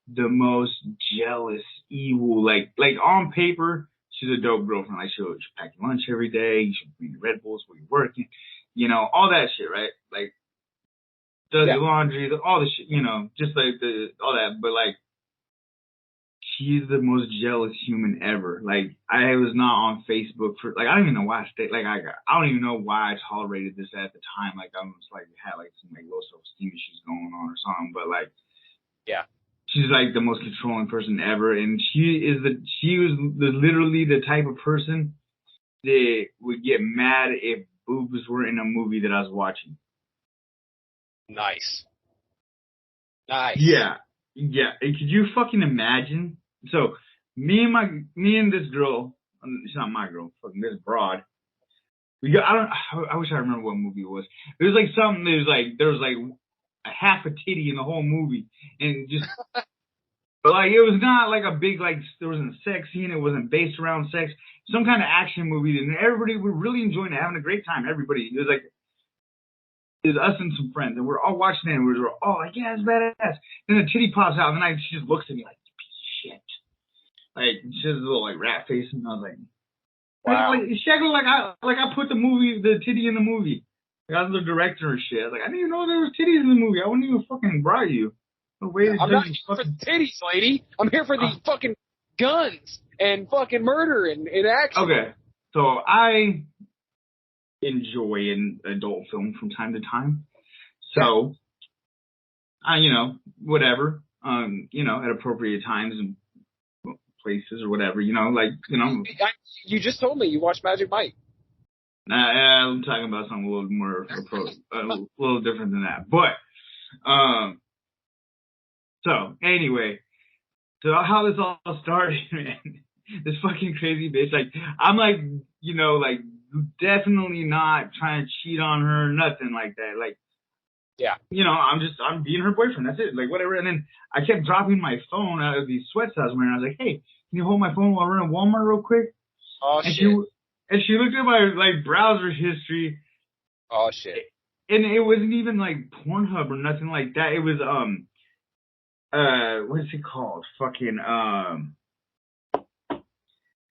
the most jealous, evil, like on paper, she's a dope girlfriend. Like she'll pack your lunch every day, she'll bring you Red Bulls while you're working, you know, all that shit, right? Like does your laundry, all the shit, you know, just like all that. But like she's the most jealous human ever. Like I was not on Facebook for I don't even know why I stayed. Like I don't even know why I tolerated this at the time. Like I was like had like some like low self-esteem issues going on or something. But like she's like the most controlling person ever, and she was literally the type of person that would get mad if boobs were in a movie that I was watching. Nice. Yeah. Could you fucking imagine? So me and this girl, it's not my girl, fucking this broad. I wish I remember what movie it was. It was like something. There was like a half a titty in the whole movie, and just. But like it was not like a big there wasn't a sex scene. It wasn't based around sex. Some kind of action movie, and everybody were really enjoying it, having a great time. Everybody, it was like. It was us and some friends, and we're all watching it, and we're all like, yeah, it's badass. And the titty pops out, and then she just looks at me like, you piece of shit. Like, she has a little, like, rat face, and I was like, wow. She acted like I put the titty in the movie. Like, I was the director and shit. I was like, I didn't even know there was titties in the movie. I wouldn't even fucking brought you. I'm not here for the titties, lady. I'm here for the fucking guns and fucking murder and action. Okay, so I enjoy an adult film from time to time. So, you know, whatever, you know, at appropriate times and places or whatever, you know, like, you know. You just told me you watched Magic Mike. I'm talking about something a little more, a little different than that. But, so, anyway, so how this all started, man, this fucking crazy bitch, like, I'm like, you know, like, definitely not trying to cheat on her, nothing like that. Like, you know, I'm being her boyfriend. That's it. Like, whatever. And then I kept dropping my phone out of these sweats I was wearing. I was like, hey, can you hold my phone while we're in Walmart real quick? Oh, and shit. She looked at my, like, browser history. Oh, shit. And it wasn't even, like, Pornhub or nothing like that. It was, what is it called? Fucking,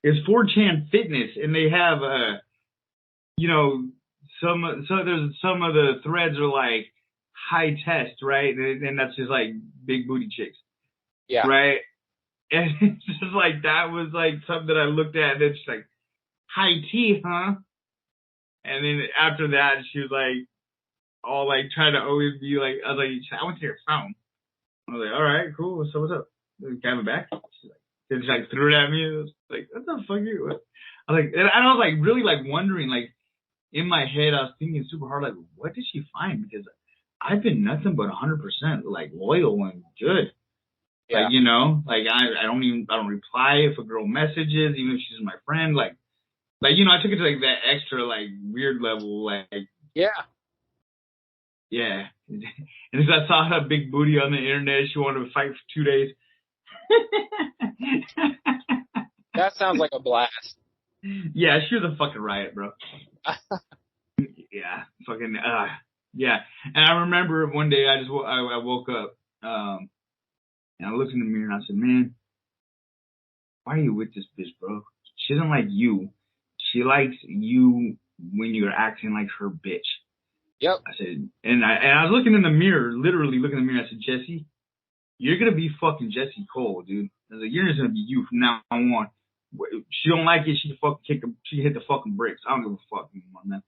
It's 4chan Fitness, and they have you know, there's some of the threads are like high test, right? And that's just like big booty chicks, Yeah. right? And it's just like that was like something that I looked at, and it's like high T, huh? And then after that, she was like all like trying to always be like, I was like, I went to your phone. I was like, all right, cool. So what's up? Can I have it back? She's like, then she like threw it at me. I was like, what the fuck? I was like, and I was like really like wondering, like in my head, I was thinking super hard, like, what did she find? Because I've been nothing but 100% like loyal and good. Yeah. Like, you know, like I don't reply if a girl messages, even if she's my friend. Like, you know, I took it to like that extra like weird level, like. Yeah. Yeah. And as I saw her big booty on the internet, she wanted to fight for 2 days. That sounds like a blast. Yeah, she was a fucking riot, bro. Yeah, fucking, yeah. And I remember one day I woke up, and I looked in the mirror and I said, man, why are you with this bitch, bro? She doesn't like you. She likes you when you're acting like her bitch. Yep. I said, and I was looking in the mirror, literally looking in the mirror. I said, Jesse, you're gonna be fucking Jesse Cole, dude. I was like, you're just gonna be you from now on. She don't like it. She hit the fucking bricks. I don't give a fuck anymore, man.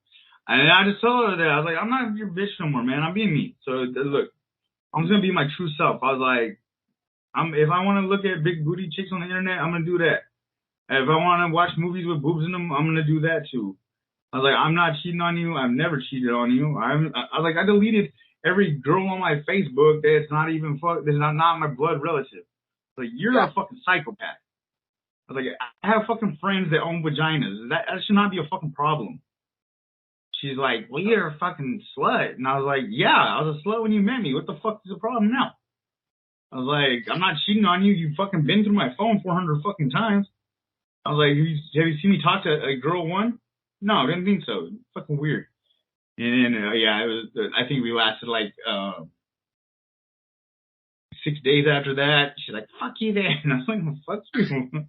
And I just told her that. I was like, I'm not your bitch no more, man. I'm being me. So look, I'm just gonna be my true self. I was like, if I want to look at big booty chicks on the internet, I'm gonna do that. And if I want to watch movies with boobs in them, I'm gonna do that too. I was like, I'm not cheating on you. I've never cheated on you. I was like, I deleted every girl on my Facebook that's not even that's not my blood relative. Like, you're a fucking psychopath. I was like, I have fucking friends that own vaginas. That should not be a fucking problem. She's like, well, you're a fucking slut. And I was like, yeah, I was a slut when you met me. What the fuck is the problem now? I was like, I'm not cheating on you. You've fucking been through my phone 400 fucking times. I was like, have you seen me talk to a girl one? No, I didn't think so. It's fucking weird. And then, it was, I think we lasted like 6 days after that. She's like, fuck you then. And I was like, well, fuck you.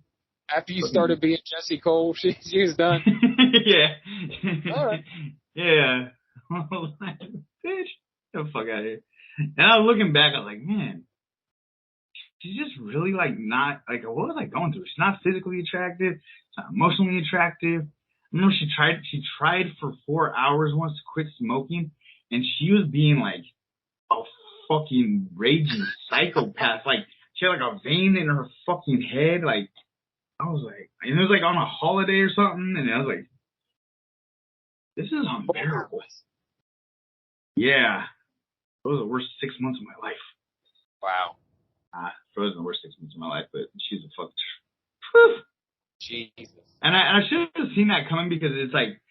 After you started being Jesse Cole, she was done. Yeah. All right. Yeah. Bitch, get the fuck out of here. And I was looking back, I was like, man, she's just really like not, like, what was I going through? She's not physically attractive. She's not emotionally attractive. I remember she tried for 4 hours once to quit smoking, and she was being like a fucking raging psychopath. Like, she had like a vein in her fucking head. Like, I was like, and it was like on a holiday or something, and I was like, this is unbearable. Yeah. Those are the worst 6 months of my life. Wow. Those are the worst 6 months of my life, but she's a fuck. Jesus. And I should have seen that coming, because it's like,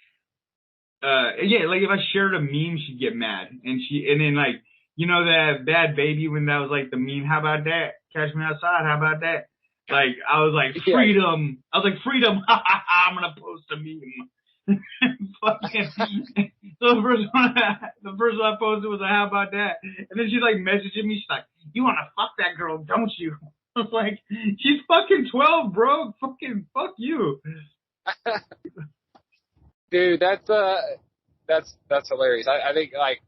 like if I shared a meme, she'd get mad. And then like, you know, that Bad Baby, when that was like the meme, how about that? Catch me outside, how about that? Like, I was like, freedom. I was like, freedom. I'm going to post a meme. Fucking. So the first one I posted was like, how about that? And then she's like messaging me. She's like, you want to fuck that girl, don't you? I was like, she's fucking 12, bro. Fucking fuck you. Dude, that's hilarious. I think like,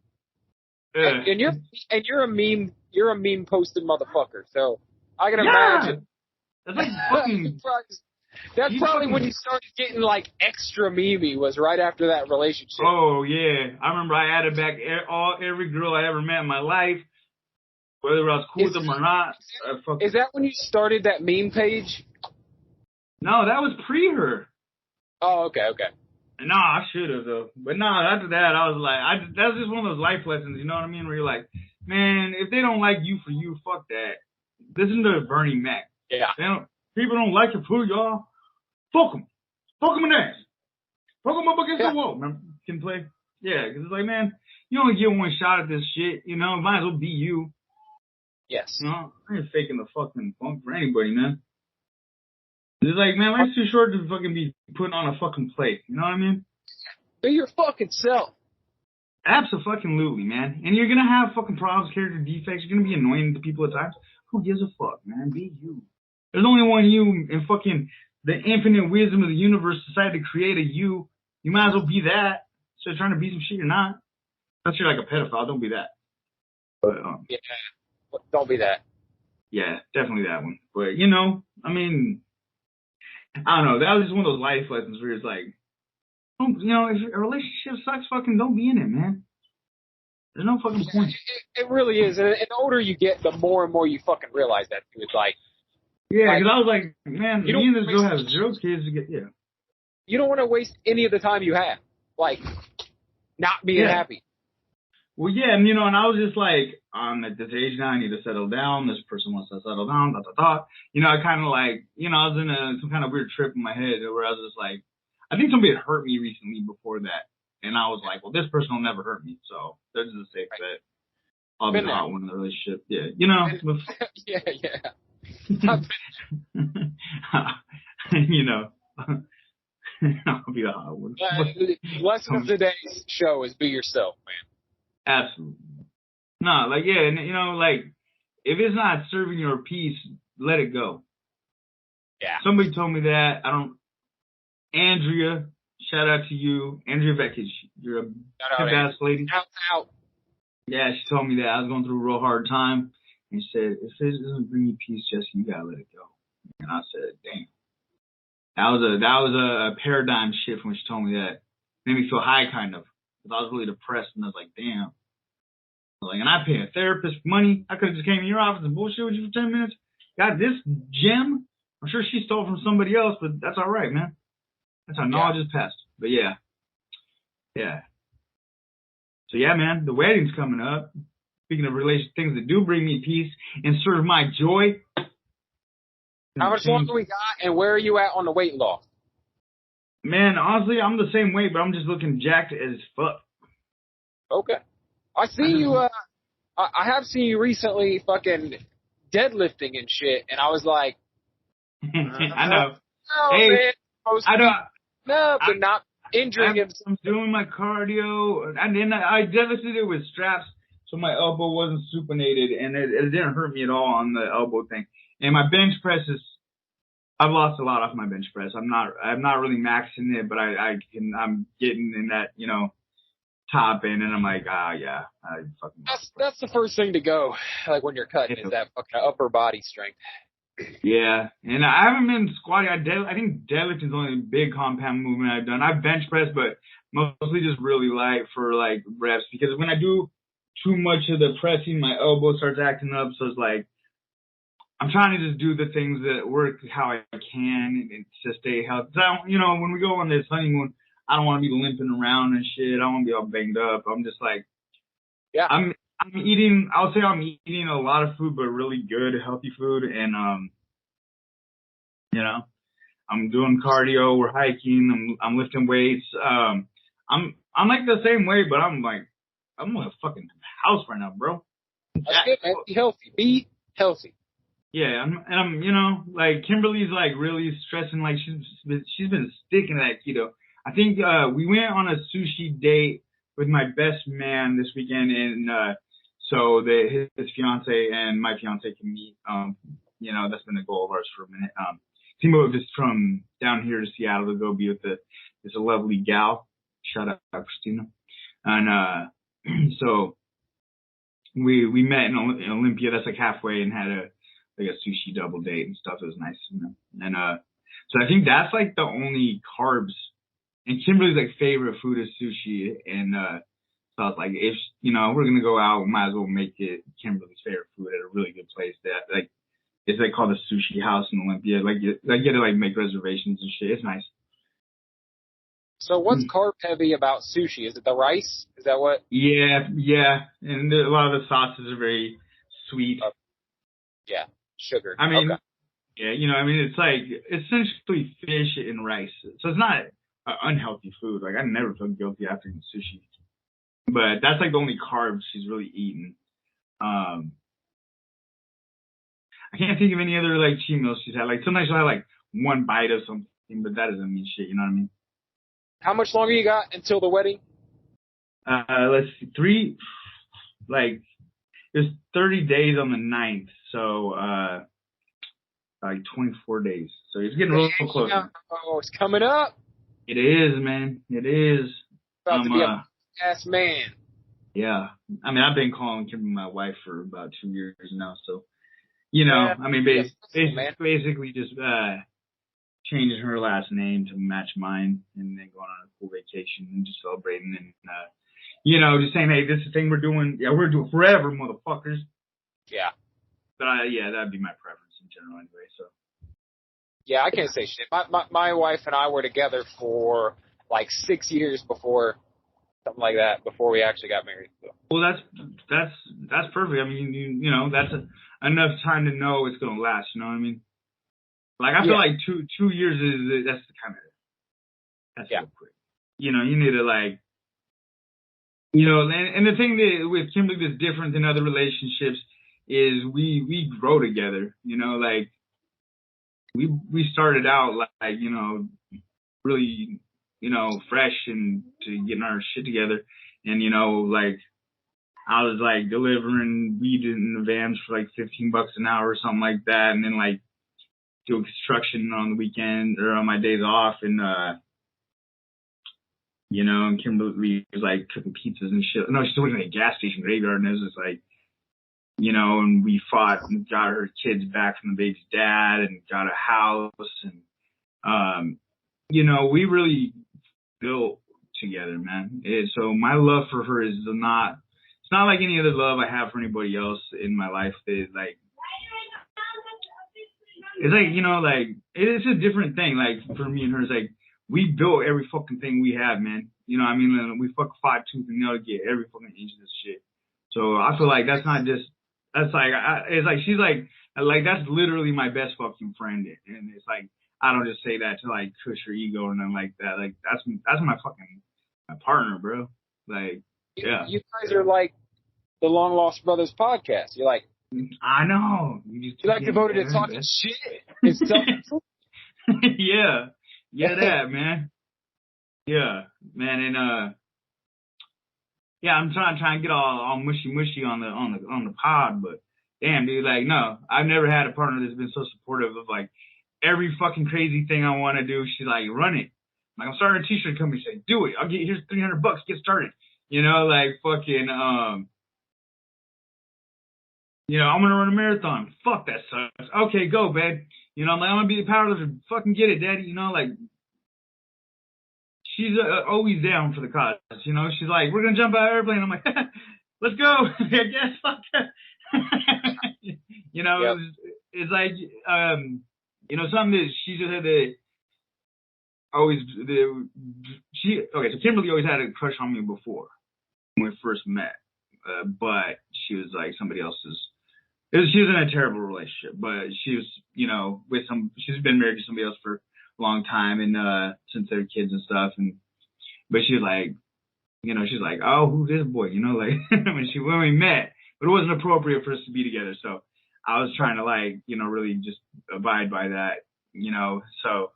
and you're a meme posting motherfucker. So I can imagine. That's like fucking. That's probably when you started getting like extra memey, was right after that relationship. Oh yeah, I remember I added back every girl I ever met in my life, whether I was cool with them or not. Is that when you started that meme page? No, that was pre her. Oh, okay. No, I should have though. But no, after that, I was like, that's just one of those life lessons, you know what I mean? Where you're like, man, if they don't like you for you, fuck that. Listen to Bernie Mac. Yeah. People don't like your food, y'all. Fuck them. Fuck them in the ass. Fuck them up against the wall. Remember, can play? Yeah, because it's like, man, you only get one shot at this shit, you know? Might as well be you. Yes. You know? I ain't faking the fucking funk for anybody, man. It's like, man, life's too short to fucking be putting on a fucking plate. You know what I mean? Be your fucking self. Absolutely, man. And you're gonna have fucking problems, character defects. You're gonna be annoying to people at times. Who gives a fuck, man? Be you. There's only one you, and fucking the infinite wisdom of the universe decided to create a you, you might as well be that. So trying to be some shit you're not. Unless you're like a pedophile, don't be that. But, yeah, don't be that. Yeah, definitely that one. But, you know, I mean, I don't know. That was just one of those life lessons where it's like, you know, if a relationship sucks, fucking don't be in it, man. There's no fucking point. It really is. And the older you get, the more and more you fucking realize that too. It's like, yeah, because I was like, man, me and this girl have 0 kids to get, yeah. You don't want to waste any of the time you have, like, not being happy. Well, yeah, and you know, and I was just like, I'm at this age now, I need to settle down. This person wants to settle down, You know, I kind of like, you know, I was in some kind of weird trip in my head where I was just like, I think somebody had hurt me recently before that. And I was like, well, this person will never hurt me. So there's a safe bet. I'll be the hot one in the relationship. Yeah, you know. Yeah. You know. I'll be the hot one. Lesson of today's show is be yourself, man. Absolutely. No, like, yeah, and you know, like, if it's not serving your peace, let it go. Yeah. Somebody told me that. Andrea, shout out to you. Andrea Vekic, you're a badass lady. Out. Yeah, she told me that. I was going through a real hard time. And she said, if it doesn't bring you peace, Jesse, you gotta let it go. And I said, damn. That was a paradigm shift when she told me that. It made me feel high, kind of. Because I was really depressed, and I was like, damn. Like, and I pay a therapist money. I could have just came in your office and bullshit with you for 10 minutes. Got this gem. I'm sure she stole from somebody else, but that's all right, man. That's how knowledge is passed. But yeah. So yeah, man, the wedding's coming up. Speaking of things that do bring me peace and serve my joy. How much longer we got, and where are you at on the weight loss? Man, honestly, I'm the same weight, but I'm just looking jacked as fuck. Okay. I see you, I have seen you recently fucking deadlifting and shit, and I was like, I know. Hey, man, I don't. and not injuring himself. I'm doing my cardio, and then I deadlifted it with straps, so my elbow wasn't supinated, and it didn't hurt me at all on the elbow thing. And my bench press I've lost a lot off my bench press. I'm not really maxing it, but I'm getting in that, you know, top end, and I'm like, yeah, I fucking. That's the first thing to go, like when you're cutting, is that fucking upper body strength. Yeah, and I haven't been squatting. I think deadlift is the only big compound movement I've done. I've bench pressed, but mostly just really light for like reps, because when I do too much of the pressing, my elbow starts acting up. So it's like, I'm trying to just do the things that work how I can and to stay healthy. You know, when we go on this honeymoon, I don't want to be limping around and shit. I don't want to be all banged up. I'm just like, yeah. I'm eating. I'll say I'm eating a lot of food, but really good, healthy food, and you know, I'm doing cardio. We're hiking. I'm lifting weights. I'm like the same way, but I'm in a fucking house right now, bro. That's good, man. Be healthy. Be healthy. Yeah, I'm, you know, like Kimberly's like really stressing, like she's been sticking to that keto. I think we went on a sushi date with my best man this weekend, and so his fiance and my fiance can meet. You know, that's been the goal of ours for a minute. He moved us from down here to Seattle to go be with this lovely gal. Shout out Christina. And so we met in Olympia. That's like halfway, and had a sushi double date and stuff. It was nice, you know. And so I think that's like the only carbs. And Kimberly's like favorite food is sushi. And so I was like, if you know we're gonna go out, we might as well make it Kimberly's favorite food at a really good place that like it's like called the Sushi House in Olympia. Like you get to like make reservations and shit. It's nice. So what's carb heavy about sushi? Is it the rice? Is that what? Yeah. And a lot of the sauces are very sweet. Yeah. Sugar. I mean, okay. Yeah, you know, I mean, it's like essentially fish and rice. So it's not unhealthy food. Like I never feel guilty after eating sushi, but that's like the only carbs she's really eaten. I can't think of any other like cheat meals she's had. Like sometimes she'll have like one bite of something, but that doesn't mean shit. You know what I mean? How much longer you got until the wedding? Let's see, there's 30 days on the 9th. So, like 24 days. So it's getting real close. Oh, it's coming up. It is, man. It is. About to be a ass man. Yeah. I mean, I've been calling Kimberly my wife for about 2 years now. So, you know, I mean, basically just changing her last name to match mine and then going on a cool vacation and just celebrating and, you know, just saying, hey, this is the thing we're doing. Yeah, we're doing forever, motherfuckers. Yeah. But yeah, that'd be my preference in general anyway. So. Yeah, I can't say shit. My wife and I were together for like 6 years before, something like that, before we actually got married. So. Well, that's perfect. I mean, you know, that's enough time to know it's gonna last. You know what I mean? Like I feel like 2 years that's so quick. You know, you need to like, you know, and the thing that with Kimberly that's different than other relationships is we grow together. You know, like we started out like, you know, really, you know, fresh and to getting our shit together, and you know, like I was like delivering weed in the vans for like $15 an hour or something like that, and then like doing construction on the weekend or on my days off, and you know, and Kimberly was like cooking pizzas and shit. No, she's working at a gas station graveyard, and it was just like, you know, and we fought and got her kids back from the baby's dad and got a house, and you know, we really built together, man. So my love for her is not, it's not like any other love I have for anybody else in my life. It's like, you know, like it's a different thing. Like for me and her, it's like we built every fucking thing we have, man. You know what I mean? We fucking fought tooth and nail to get every fucking inch of this shit. So I feel like that's not just, that's like, it's like, she's like that's literally my best fucking friend. And it's like, I don't just say that to like push her ego or nothing like that. Like that's my fucking my partner, bro. Like, yeah. You guys are like the Long Lost Brothers podcast. You're like, I know. You like devoted to talking shit. It's yeah. Yeah, that, man. Yeah, man, and yeah, I'm trying to get all mushy on the pod, but damn, dude, like, no, I've never had a partner that's been so supportive of like every fucking crazy thing I want to do. She's like, run it. Like, I'm starting a t-shirt company. She's like, do it. Here's $300. Get started. You know, like fucking, you know, I'm gonna run a marathon. Fuck that sucks. Okay, go, babe. You know, I'm like, I'm gonna be the powerlifter. Fucking get it, daddy. You know, like, she's always down for the cause. You know, she's like, we're gonna jump out of an airplane. I'm like, let's go. I guess. Fuck that. You know, yep. It's like, you know, something that she just had to always, okay, so Kimberly always had a crush on me before when we first met, but she was like somebody else's. She was in a terrible relationship, but she was, you know, she's been married to somebody else for a long time, and since they were kids and stuff, but she was like, you know, she's like, oh, who's this boy? You know, like when we met, but it wasn't appropriate for us to be together, so I was trying to like, you know, really just abide by that, you know. So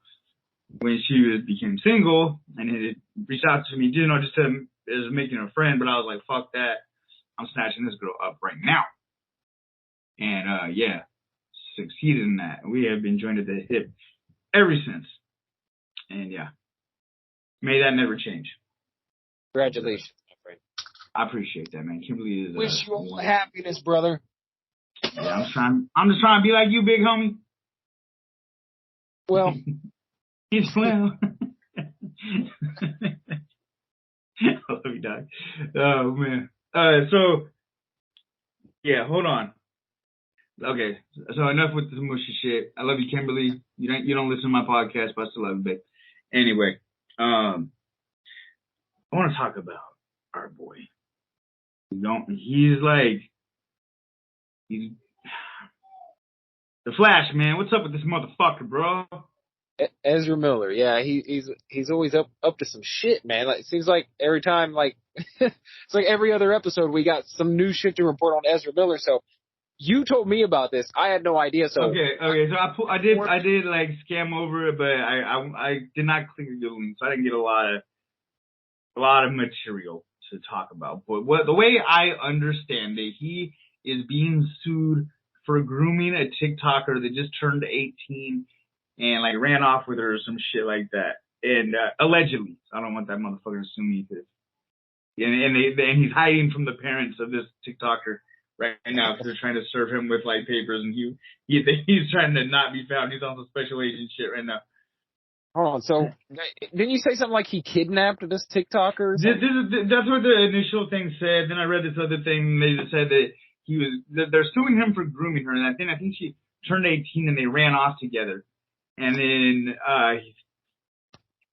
when she became single and it reached out to me, you know, just as making a friend, but I was like, fuck that, I'm snatching this girl up right now. And yeah, succeeded in that. We have been joined at the hip ever since. And yeah, may that never change. Congratulations, my friend. I appreciate that, man. Kimberly is. Wish you all happiness, brother. Yeah, I'm just trying to be like you, big homie. Well, he's well. I love you, dog. Oh man. So yeah, hold on. Okay, so enough with the mushy shit. I love you, Kimberly. You don't listen to my podcast, but I still love you, babe. Anyway, I want to talk about our boy. He's the Flash, man. What's up with this motherfucker, bro? Ezra Miller, yeah, he's always up to some shit, man. Like, it seems like every time, like it's like every other episode we got some new shit to report on Ezra Miller. So you told me about this. I had no idea. So okay. So I did like scam over it, but I did not click the link, so I didn't get a lot of material to talk about. But the way I understand it, he is being sued for grooming a TikToker that just turned 18 and like ran off with her or some shit like that. And allegedly, I don't want that motherfucker to sue me because, and he's hiding from the parents of this TikToker right now because they're trying to serve him with like papers, and he's trying to not be found. He's on some special agent shit right now. Hold on. So, didn't you say something like he kidnapped this TikToker? That's what the initial thing said. Then I read this other thing. They just said that they're suing him for grooming her, and I think she turned 18 and they ran off together, and then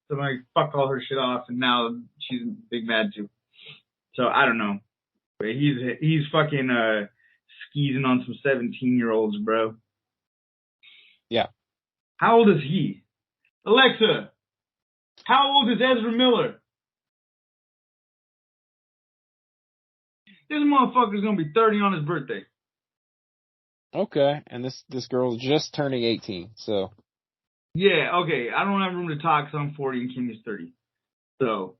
somebody fucked all her shit off, and now she's big mad too. So I don't know, but he's fucking skeezing on some 17-year-olds, bro. Yeah. How old is he? Alexa, how old is Ezra Miller? This motherfucker's gonna be 30 on his birthday. Okay, and this girl's just turning 18, so. Yeah, okay. I don't have room to talk because I'm 40 and Kenya's 30. So.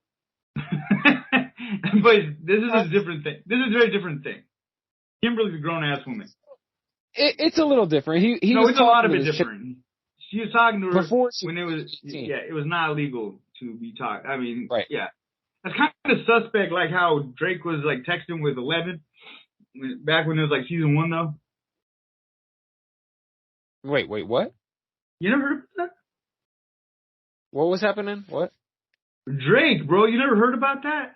But this is a different thing. This is a very different thing. Kimberly's a grown-ass woman. It's a little different. He no, was it's a lot of it different. She was talking to her before when it was, 18. yeah, it was not illegal to be talking. I mean, right. Yeah. That's kind of suspect, like how Drake was like texting with 11 back when it was like season 1, though. Wait, what? You never heard of that? What was happening? What? Drake, bro, you never heard about that?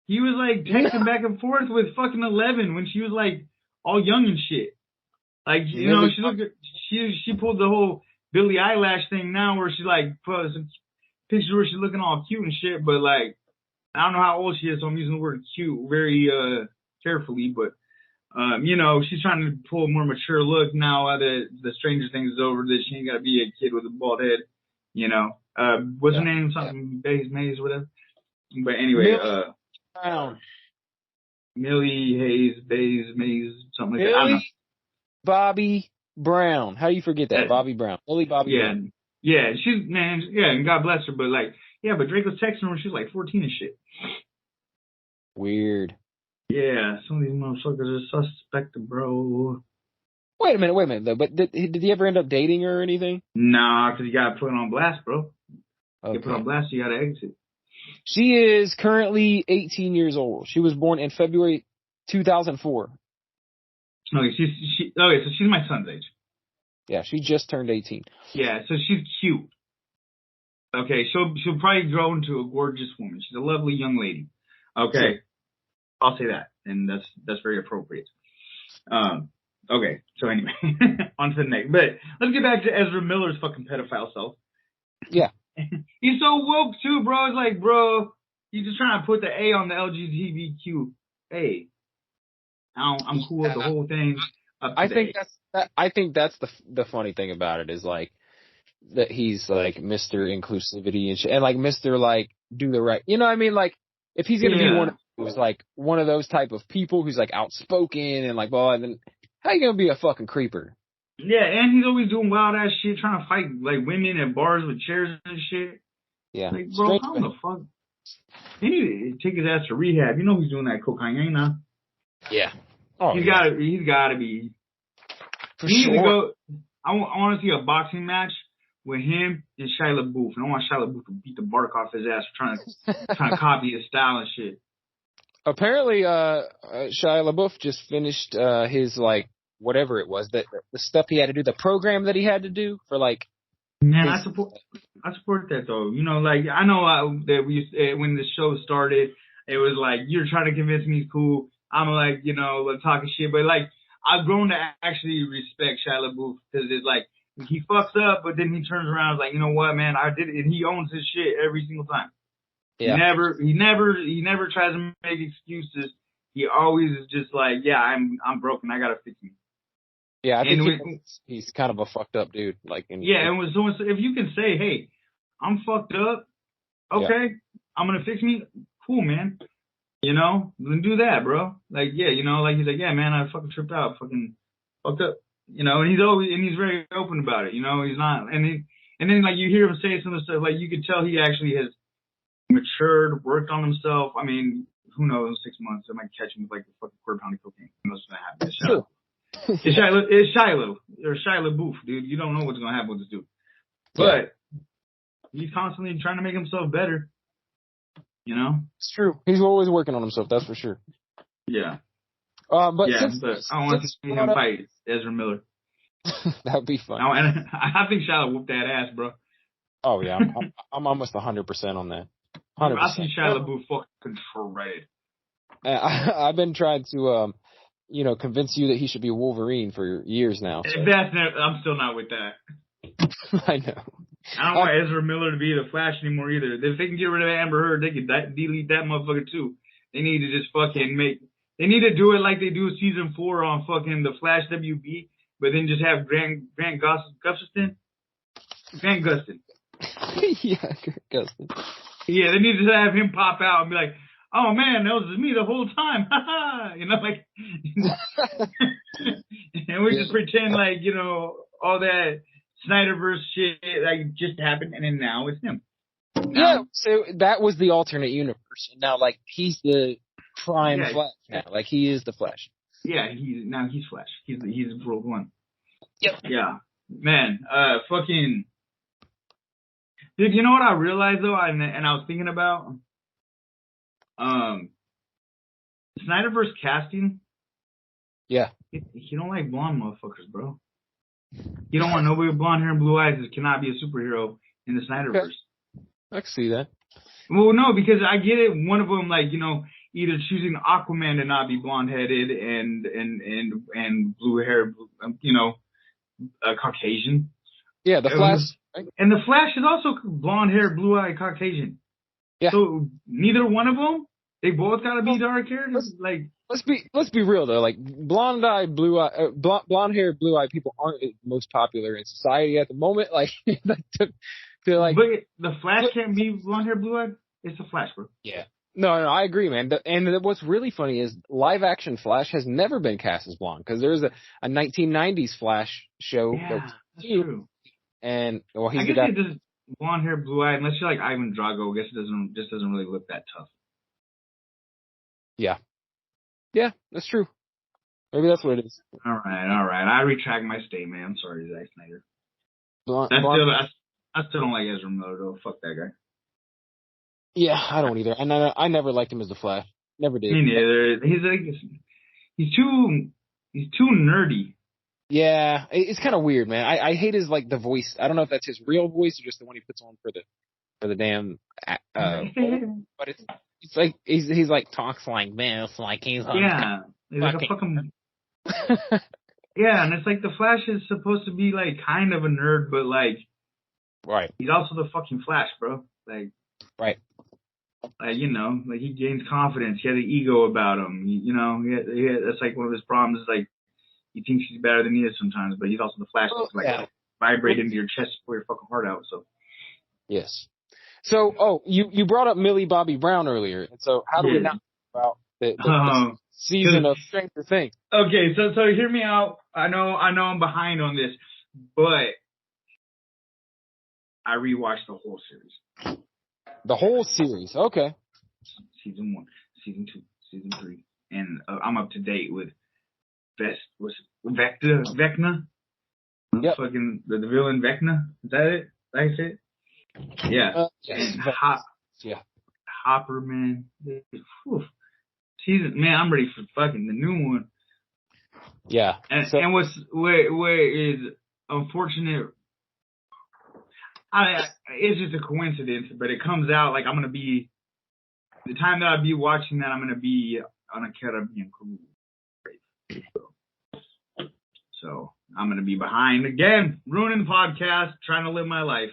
He was like texting back and forth with fucking 11 when she was like all young and shit. Like, you know, she pulled the whole Billie Eilish thing now where she like put some pictures where she's looking all cute and shit, but like, I don't know how old she is, so I'm using the word cute very carefully, but you know, she's trying to pull a more mature look now that the Stranger Things is over, that she ain't gotta be a kid with a bald head, you know. What's her name? Something Maze, whatever. But anyway, Brown. Millie Maze, something like that. I don't know. Bobby Brown. How do you forget that? Bobby Brown. Millie Bobby Brown. Yeah, and God bless her, but like, yeah, but Drake was texting her when she was like 14 and shit. Weird. Yeah, some of these motherfuckers are suspect, bro. Wait a minute though. But did he ever end up dating her or anything? Nah, because you gotta put it on blast, bro. Okay. You put it on blast, you gotta exit. She is currently 18 years old. She was born in February 2004. Okay, so she's my son's age. Yeah, she just turned 18. Yeah, so she's cute. Okay, she'll probably grow into a gorgeous woman. She's a lovely young lady. Okay, sure. I'll say that, and that's very appropriate. Okay, so anyway, on to the next. But let's get back to Ezra Miller's fucking pedophile self. Yeah. He's so woke too, bro. It's like, bro, he's just trying to put the A on the LGBTQ. Hey, I'm cool with the whole thing. I think that's the funny thing about it is like that he's like Mr. Inclusivity and shit, and like Mr. like do the right. You know what I mean? Like if he's gonna be one of those type of people who's like outspoken and like well, and then how you gonna be a fucking creeper? Yeah, and he's always doing wild ass shit, trying to fight like women at bars with chairs and shit. Yeah, like bro, how the fuck? He need to take his ass to rehab. You know he's doing that cocaine now. Yeah. Oh, he's gotta be. For he sure. needs to go. I want to see a boxing match with him and Shia Labeouf, and I want Shia Labeouf to beat the bark off his ass for trying to copy his style and shit. Apparently, Shia LaBeouf just finished his like whatever it was the stuff he had to do, the program that he had to do for like. Man, I support that though. You know, like I know that when the show started, it was like you're trying to convince me he's cool. I'm like, you know, talking shit, but like I've grown to actually respect Shia LaBeouf because it's like he fucks up, but then he turns around and is like, you know what, man, I did it, and he owns his shit every single time. Yeah. He never tries to make excuses. He always is just like, yeah, I'm broken. I gotta fix me. Yeah, I think he's kind of a fucked up dude. Like, and so if you can say, hey, I'm fucked up, okay, I'm gonna fix me, cool, man. You know, then do that, bro. Like, yeah, you know, like he's like, yeah, man, I fucking tripped out, fucking fucked up. You know, and he's very open about it. You know, he's not, and then like you hear him say some of the stuff, like you could tell he actually has matured, worked on himself. I mean, who knows? 6 months, I might catch him with like a fucking quarter pound of cocaine. Who knows what's gonna happen? It's Shia Labeouf, dude. You don't know what's gonna happen with this dude. But he's constantly trying to make himself better. You know? It's true. He's always working on himself, that's for sure. Yeah. But I want to see him fight Ezra Miller. That'd be fun. And I think Shia whooped that ass, bro. Oh yeah, I'm almost 100% on that. 100%. I see Shia LaBeouf fucking shredded. I've been trying to, convince you that he should be Wolverine for years now. So. I'm still not with that. I know. I don't want Ezra Miller to be the Flash anymore either. If they can get rid of Amber Heard, they can delete that motherfucker too. They need to just fucking they need to do it like they do season 4 on fucking the Flash WB, but then just have Grant Gustin. Yeah, Gustin. Yeah, they need to have him pop out and be like, "Oh man, that was me the whole time." Like, and we just pretend like, all that Snyderverse shit like just happened, and then now it's him. Yeah, so that was the alternate universe, and now like he's the prime Flash now. Like he is the Flash. Yeah, he's Flash. He's World 1. Yep. Yeah, man. Fucking. Dude, you know what I realized though, and I was thinking about, Snyderverse casting. Yeah. He don't like blonde motherfuckers, bro. He don't want nobody with blonde hair and blue eyes that cannot be a superhero in the Snyderverse. Okay. I can see that. Well, no, because I get it. One of them, like, either choosing Aquaman to not be blonde headed and blue hair, Caucasian. Yeah, the Flash. And the Flash is also blonde hair, blue eyed Caucasian. Yeah. So neither one of them, they both gotta be dark haired. Like, let's be real though. Like blonde hair, blue eyed people aren't the most popular in society at the moment. Like, but the Flash can't be blonde hair, blue eyed. It's the Flash, bro. Yeah. No, I agree, man. And what's really funny is live action Flash has never been cast as blonde because there's a 1990s Flash show. Yeah, that's true. And he's I guess it does blonde hair, blue eyed, unless you're like Ivan Drago. I guess it doesn't really look that tough. Yeah. Yeah, that's true. Maybe that's what it is. All right. I retract my statement. I'm sorry, Zack Snyder. I still don't like Ezra Miller though. Fuck that guy. Yeah, I don't either. I never liked him as the Flash. Never did. Me neither. He's too nerdy. Yeah, it's kind of weird, man. I hate his the voice. I don't know if that's his real voice or just the one he puts on for the damn. But it's like he's like talks like this, like he's he's like a fucking. Yeah, and it's like the Flash is supposed to be like kind of a nerd, but like, right. He's also the fucking Flash, bro. Like, right. Like, like he gains confidence. He has an ego about him. That's like one of his problems. Is like he thinks he's better than he is sometimes, but he's also the Flash that's vibrate into your chest, pull your fucking heart out. So. Yes. So, you brought up Millie Bobby Brown earlier, and so how do we now talk about the season of Stranger Things? Okay, so hear me out. I know I'm behind on this, but I rewatched the whole series. The whole series, okay. Season 1, Season 2, Season 3, and I'm up to date with Vecna. Yep. Fucking the villain Vecna. Is that it? That's it. Yeah. Yes. Hopper, man. Season, man, I'm ready for fucking the new one. Yeah. And what's is unfortunate. It's just a coincidence, but it comes out like I'm gonna be the time that I'll be watching that I'm gonna be on a Caribbean cruise. So I'm gonna be behind again, ruining the podcast, trying to live my life.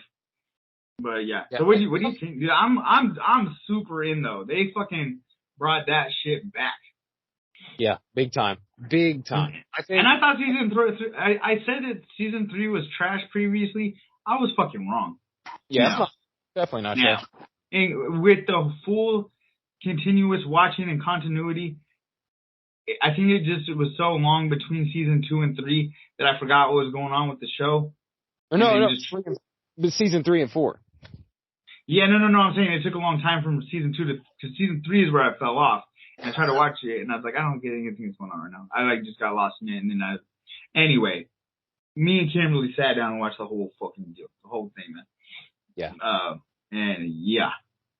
But yeah. So what do you think? Dude, I'm super in though. They fucking brought that shit back. Yeah, big time. And I thought season 3. I said that season 3 was trash previously. I was fucking wrong. Yeah, definitely not trash. And with the full continuous watching and continuity, I think it was so long between season 2 and 3 that I forgot what was going on with the show. But season 3 and 4. Yeah, no. I'm saying it took a long time from season 2 to season 3 is where I fell off. And I tried to watch it, and I was like, I don't get anything that's going on right now. I just got lost in it, and then Anyway, me and Kim really sat down and watched the whole fucking deal, the whole thing, man. Yeah. And yeah,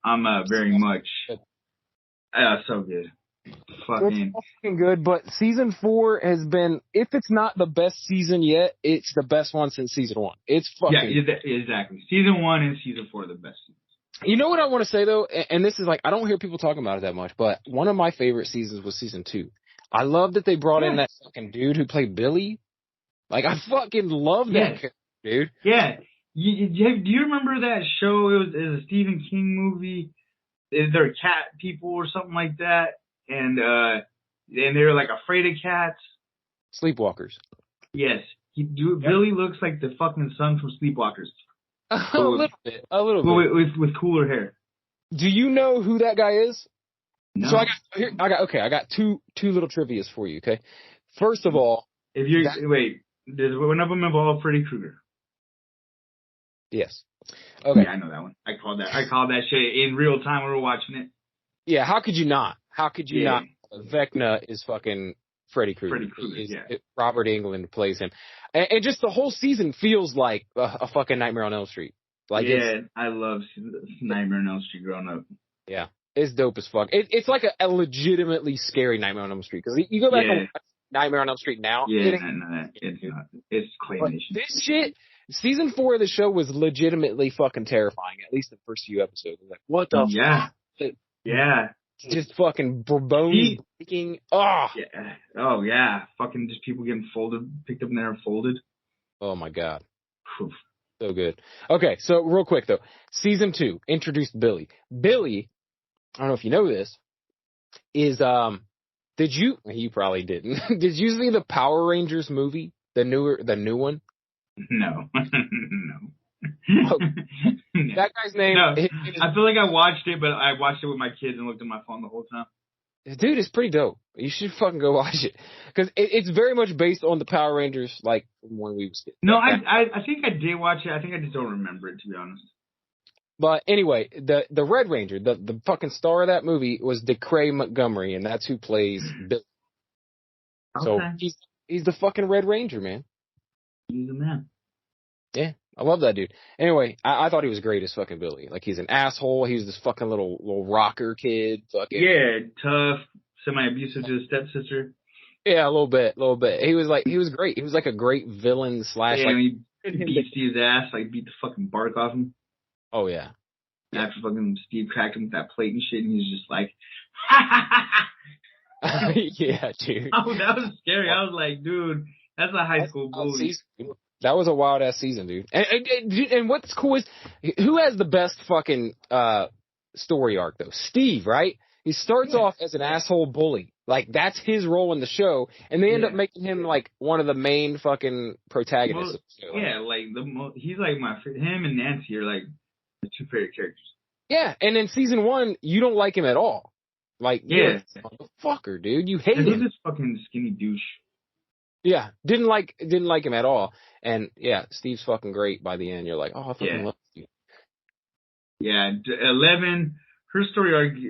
I'm very much so good. It's fucking good, but season 4 has been, if it's not the best season yet, it's the best one since season 1. It's fucking exactly. Season 1 and season 4 are the best seasons. You know what I want to say though, and this is like, I don't hear people talking about it that much, but one of my favorite seasons was season 2. I love that they brought in that fucking dude who played Billy. Like, I fucking love that character, dude. Yeah. Do you remember that show? It was a Stephen King movie. They're cat people or something like that. And they're like afraid of cats. Sleepwalkers. Yes. Billy looks like the fucking son from Sleepwalkers. A little bit. With cooler hair. Do you know who that guy is? No. So I got two little trivias for you, okay? First of all, does one of them involve Freddy Krueger? Yes. Okay. Yeah, I know that one. I called that shit in real time when we were watching it. Yeah, how could you not? How could you not? Vecna is fucking Freddy Krueger. Robert Englund plays him. And just the whole season feels like a fucking Nightmare on Elm Street. Like I love Nightmare on Elm Street growing up. Yeah, it's dope as fuck. It's like a legitimately scary Nightmare on Elm Street. Because you go back on Nightmare on Elm Street now. Yeah, it's not. It's claymation. This shit, season 4 of the show was legitimately fucking terrifying. At least the first few episodes. Like, what the fuck? Yeah. Just fucking bones breaking. Oh. Yeah. Oh, yeah. Fucking just people getting picked up in there and folded. Oh, my God. Oof. So good. Okay, so real quick, though. Season 2 introduced Billy. Billy, I don't know if you know this, is, you probably didn't. Did you see the Power Rangers movie? The new one? No. Oh, that guy's name. No, I feel like I watched it, but I watched it with my kids and looked at my phone the whole time. Dude, it's pretty dope. You should fucking go watch it because it's very much based on the Power Rangers, like from when we was kids. No, I think I did watch it. I think I just don't remember it, to be honest. But anyway, the Red Ranger, the fucking star of that movie was DeCray Montgomery, and that's who plays Billy. Okay. So he's the fucking Red Ranger, man. He's the man. Yeah. I love that dude. Anyway, I thought he was great as fucking Billy. Like, he's an asshole. He was this fucking little rocker kid. Fucking. Yeah, tough, semi-abusive to his stepsister. Yeah, a little bit. He was great. He was like a great villain slash. Yeah, he beat Steve's ass, like beat the fucking bark off him. Oh, yeah. After fucking Steve cracked him with that plate and shit, and he's just like, yeah, dude. Oh, that was scary. I was like, dude, that's a high school bully. That was a wild ass season, dude. And what's cool is, who has the best fucking story arc though? Steve, right? He starts off as an asshole bully, like that's his role in the show, and they end up making him like one of the main fucking protagonists. Well, yeah, like he's like him and Nancy are like the two favorite characters. Yeah, and in season 1, you don't like him at all. Like, motherfucker, dude, you hate him. He's this fucking skinny douche. Yeah, didn't like him at all. And yeah, Steve's fucking great by the end. You're like, oh, I fucking love you. Yeah, 11. Her story arc is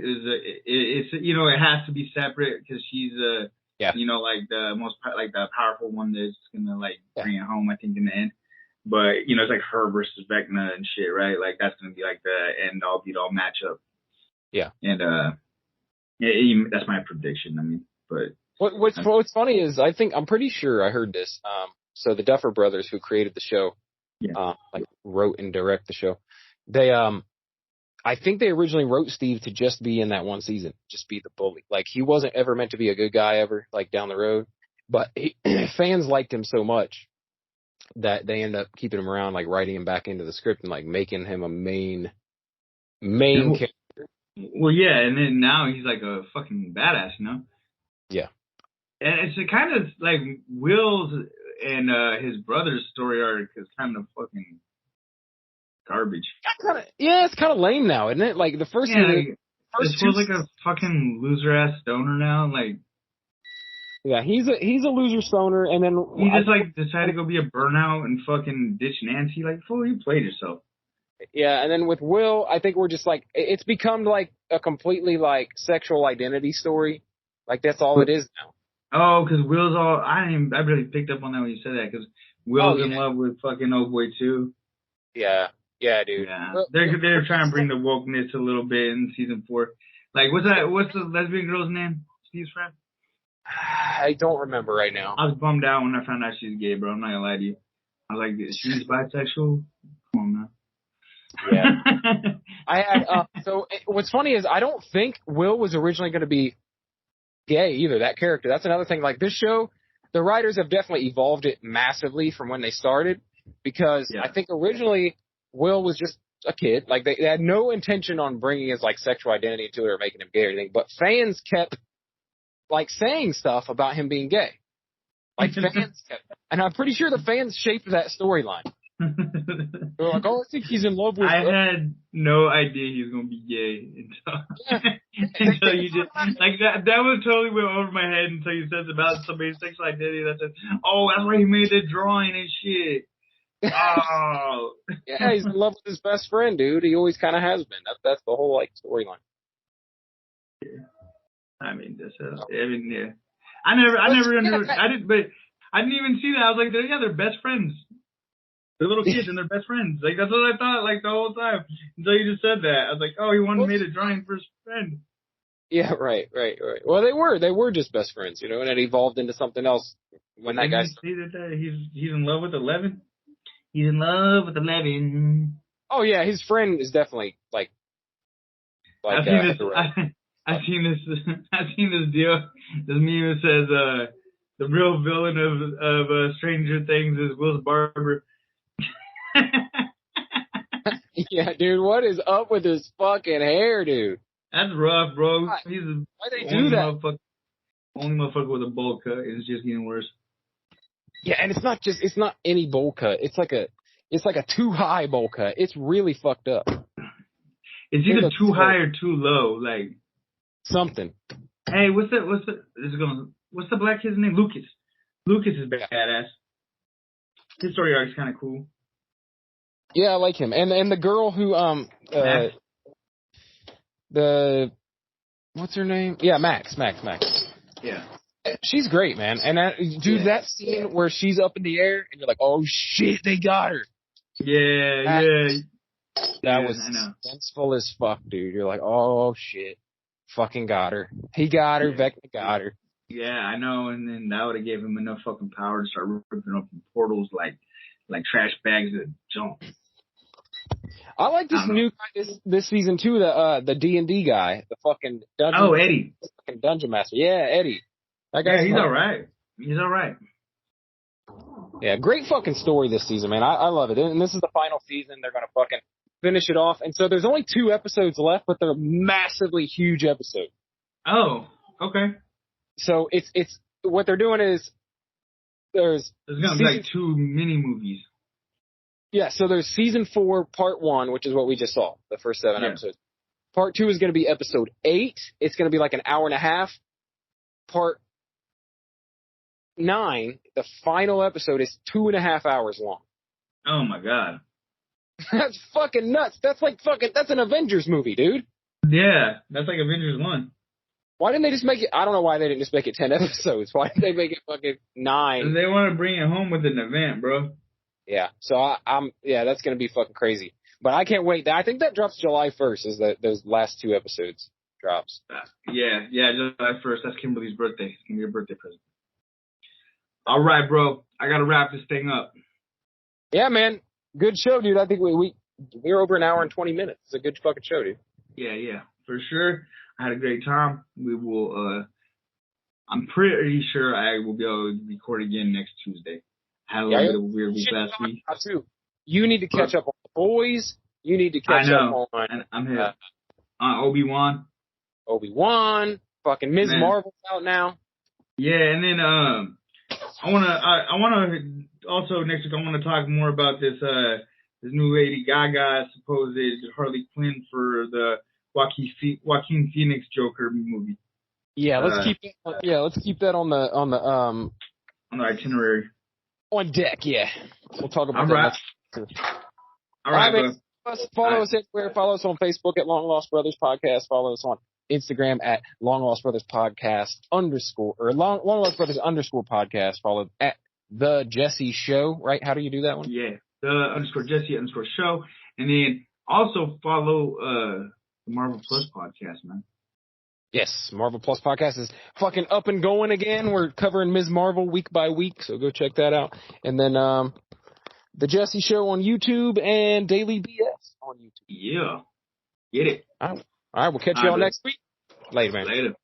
it has to be separate because she's like the most the powerful one that's gonna bring it home. I think in the end, but it's like her versus Vecna and shit, right? Like that's gonna be like the end all beat all matchup. Yeah, and that's my prediction. I mean, but. What's funny is I'm pretty sure I heard this. So the Duffer Brothers, who created the show, wrote and direct the show. They I think they originally wrote Steve to just be in that one season, just be the bully. Like he wasn't ever meant to be a good guy ever, like down the road. But fans liked him so much that they ended up keeping him around, like writing him back into the script and like making him a main character. Well, yeah, and then now he's like a fucking badass, Yeah. And it's kind of like Will's and his brother's story arc is kind of fucking garbage. It's kind of lame now, isn't it? Like the first season, it feels like a fucking loser ass stoner now. Like, yeah, he's a loser stoner, and then he just decided to go be a burnout and fucking ditch Nancy. Like, fool, you played yourself. Yeah, and then with Will, I think we're just like it's become like a completely like sexual identity story. Like that's all it is now. Oh, because Will's all. I really picked up on that when you said that because Will's in love with fucking old boy too. Yeah, dude. Yeah, Well, they're trying to bring the wokeness a little bit in season 4. Like, what's the lesbian girl's name? Steve's friend. I don't remember right now. I was bummed out when I found out she's gay, bro. I'm not gonna lie to you. I was like, she's bisexual. Come on, man. Yeah. So what's funny is I don't think Will was originally going to be gay either, that character. That's another thing. Like, this show, the writers have definitely evolved it massively from when they started, because I think originally Will was just a kid. Like, they had no intention on bringing his, like, sexual identity into it or making him gay or anything, but fans kept, like, saying stuff about him being gay. Like, fans kept, and I'm pretty sure the fans shaped that storyline. They're like, oh, I think he's in love with I had no idea he was gonna be gay until you just like that. That was totally went over my head until you said about somebody's sexual identity. That said, oh, that's why he made the drawing and shit. Oh, yeah, he's in love with his best friend, dude. He always kind of has been. That's the whole, like, storyline. Yeah. I mean, yeah. I didn't even see that. I was like, they're best friends. They're little kids and they're best friends. Like, that's what I thought, like, the whole time. Until you just said that. I was like, oh, he made a drawing for his friend. Yeah, right. Well, they were just best friends, and it evolved into something else when that guy. See that he's in love with 11. He's in love with 11. Oh yeah, his friend is definitely like. I've seen this deal. This meme that says the real villain of Stranger Things is Will's barber. Yeah, dude, what is up with his fucking hair, dude? That's rough, bro. Why they do that? Only motherfucker with a bowl cut. It's just getting worse. Yeah, and it's not any bowl cut. It's like a too high bowl cut. It's really fucked up. It's either too high or too low, like something. Hey, what's the black kid's name? Lucas. Lucas is badass. His story arc's kind of cool. Yeah, I like him. And the girl who what's her name? Yeah, Max. Yeah. She's great, man. And that scene where she's up in the air and you're like, oh shit, they got her. That was suspenseful as fuck, dude. You're like, oh shit, fucking got her. He got her. Vecna got her. Yeah, I know. And then that would have gave him enough fucking power to start ripping open portals like trash bags of junk. I like this new guy this season too. The D&D guy, the fucking dungeon. Oh, Eddie. Fucking dungeon master. Yeah, Eddie. That guy's he's all right. He's all right. Yeah, great fucking story this season, man. I love it. And this is the final season. They're gonna fucking finish it off. And so there's only 2 episodes left, but they're massively huge episodes. Oh, okay. So it's what they're doing is there's gonna be like 2 mini movies. Yeah, so there's season 4, part 1, which is what we just saw, the first 7 episodes. Part 2 is going to be episode 8. It's going to be like an hour and a half. Part 9, the final episode, is 2.5 hours long. Oh my god. That's fucking nuts. That's an Avengers movie, dude. Yeah, that's like Avengers 1. Why didn't they just make it? I don't know why they didn't just make it 10 episodes. Why did they make it fucking 9? They want to bring it home with an event, bro. Yeah, so that's gonna be fucking crazy. But I can't wait. I think that drops July 1st. Is those last 2 episodes drops? Yeah, July 1st. That's Kimberly's birthday. It's gonna be a birthday present. All right, bro. I gotta wrap this thing up. Yeah, man. Good show, dude. I think we're over an hour and 20 minutes. It's a good fucking show, dude. Yeah, for sure. I had a great time. We will. I'm pretty sure I will be able to record again next Tuesday. Had a little bit of a weird week last week. Too. You need to catch up on the boys. You need to catch up on. And I'm here. Obi-Wan. Fucking Ms. Marvel's out now. Yeah, and then I wanna also next week I wanna talk more about this new Lady Gaga supposed Harley Quinn for the Joaquin Phoenix Joker movie. Yeah, let's keep that on the itinerary. On deck, yeah. We'll talk about that. All right, bro. Follow us everywhere. Follow us on Facebook at Long Lost Brothers Podcast. Follow us on Instagram at Long Lost Brothers Podcast _ or Long Lost Brothers _ podcast, followed at The Jesse Show, right? How do you do that one? Yeah, the _Jesse _show. And then also follow the Marvel Plus podcast, man. Yes, Marvel Plus podcast is fucking up and going again. We're covering Ms. Marvel week by week, so go check that out. And then The Jesse Show on YouTube and Daily BS on YouTube. Yeah. Get it. All right, we'll catch y'all next week. Later, man. Later.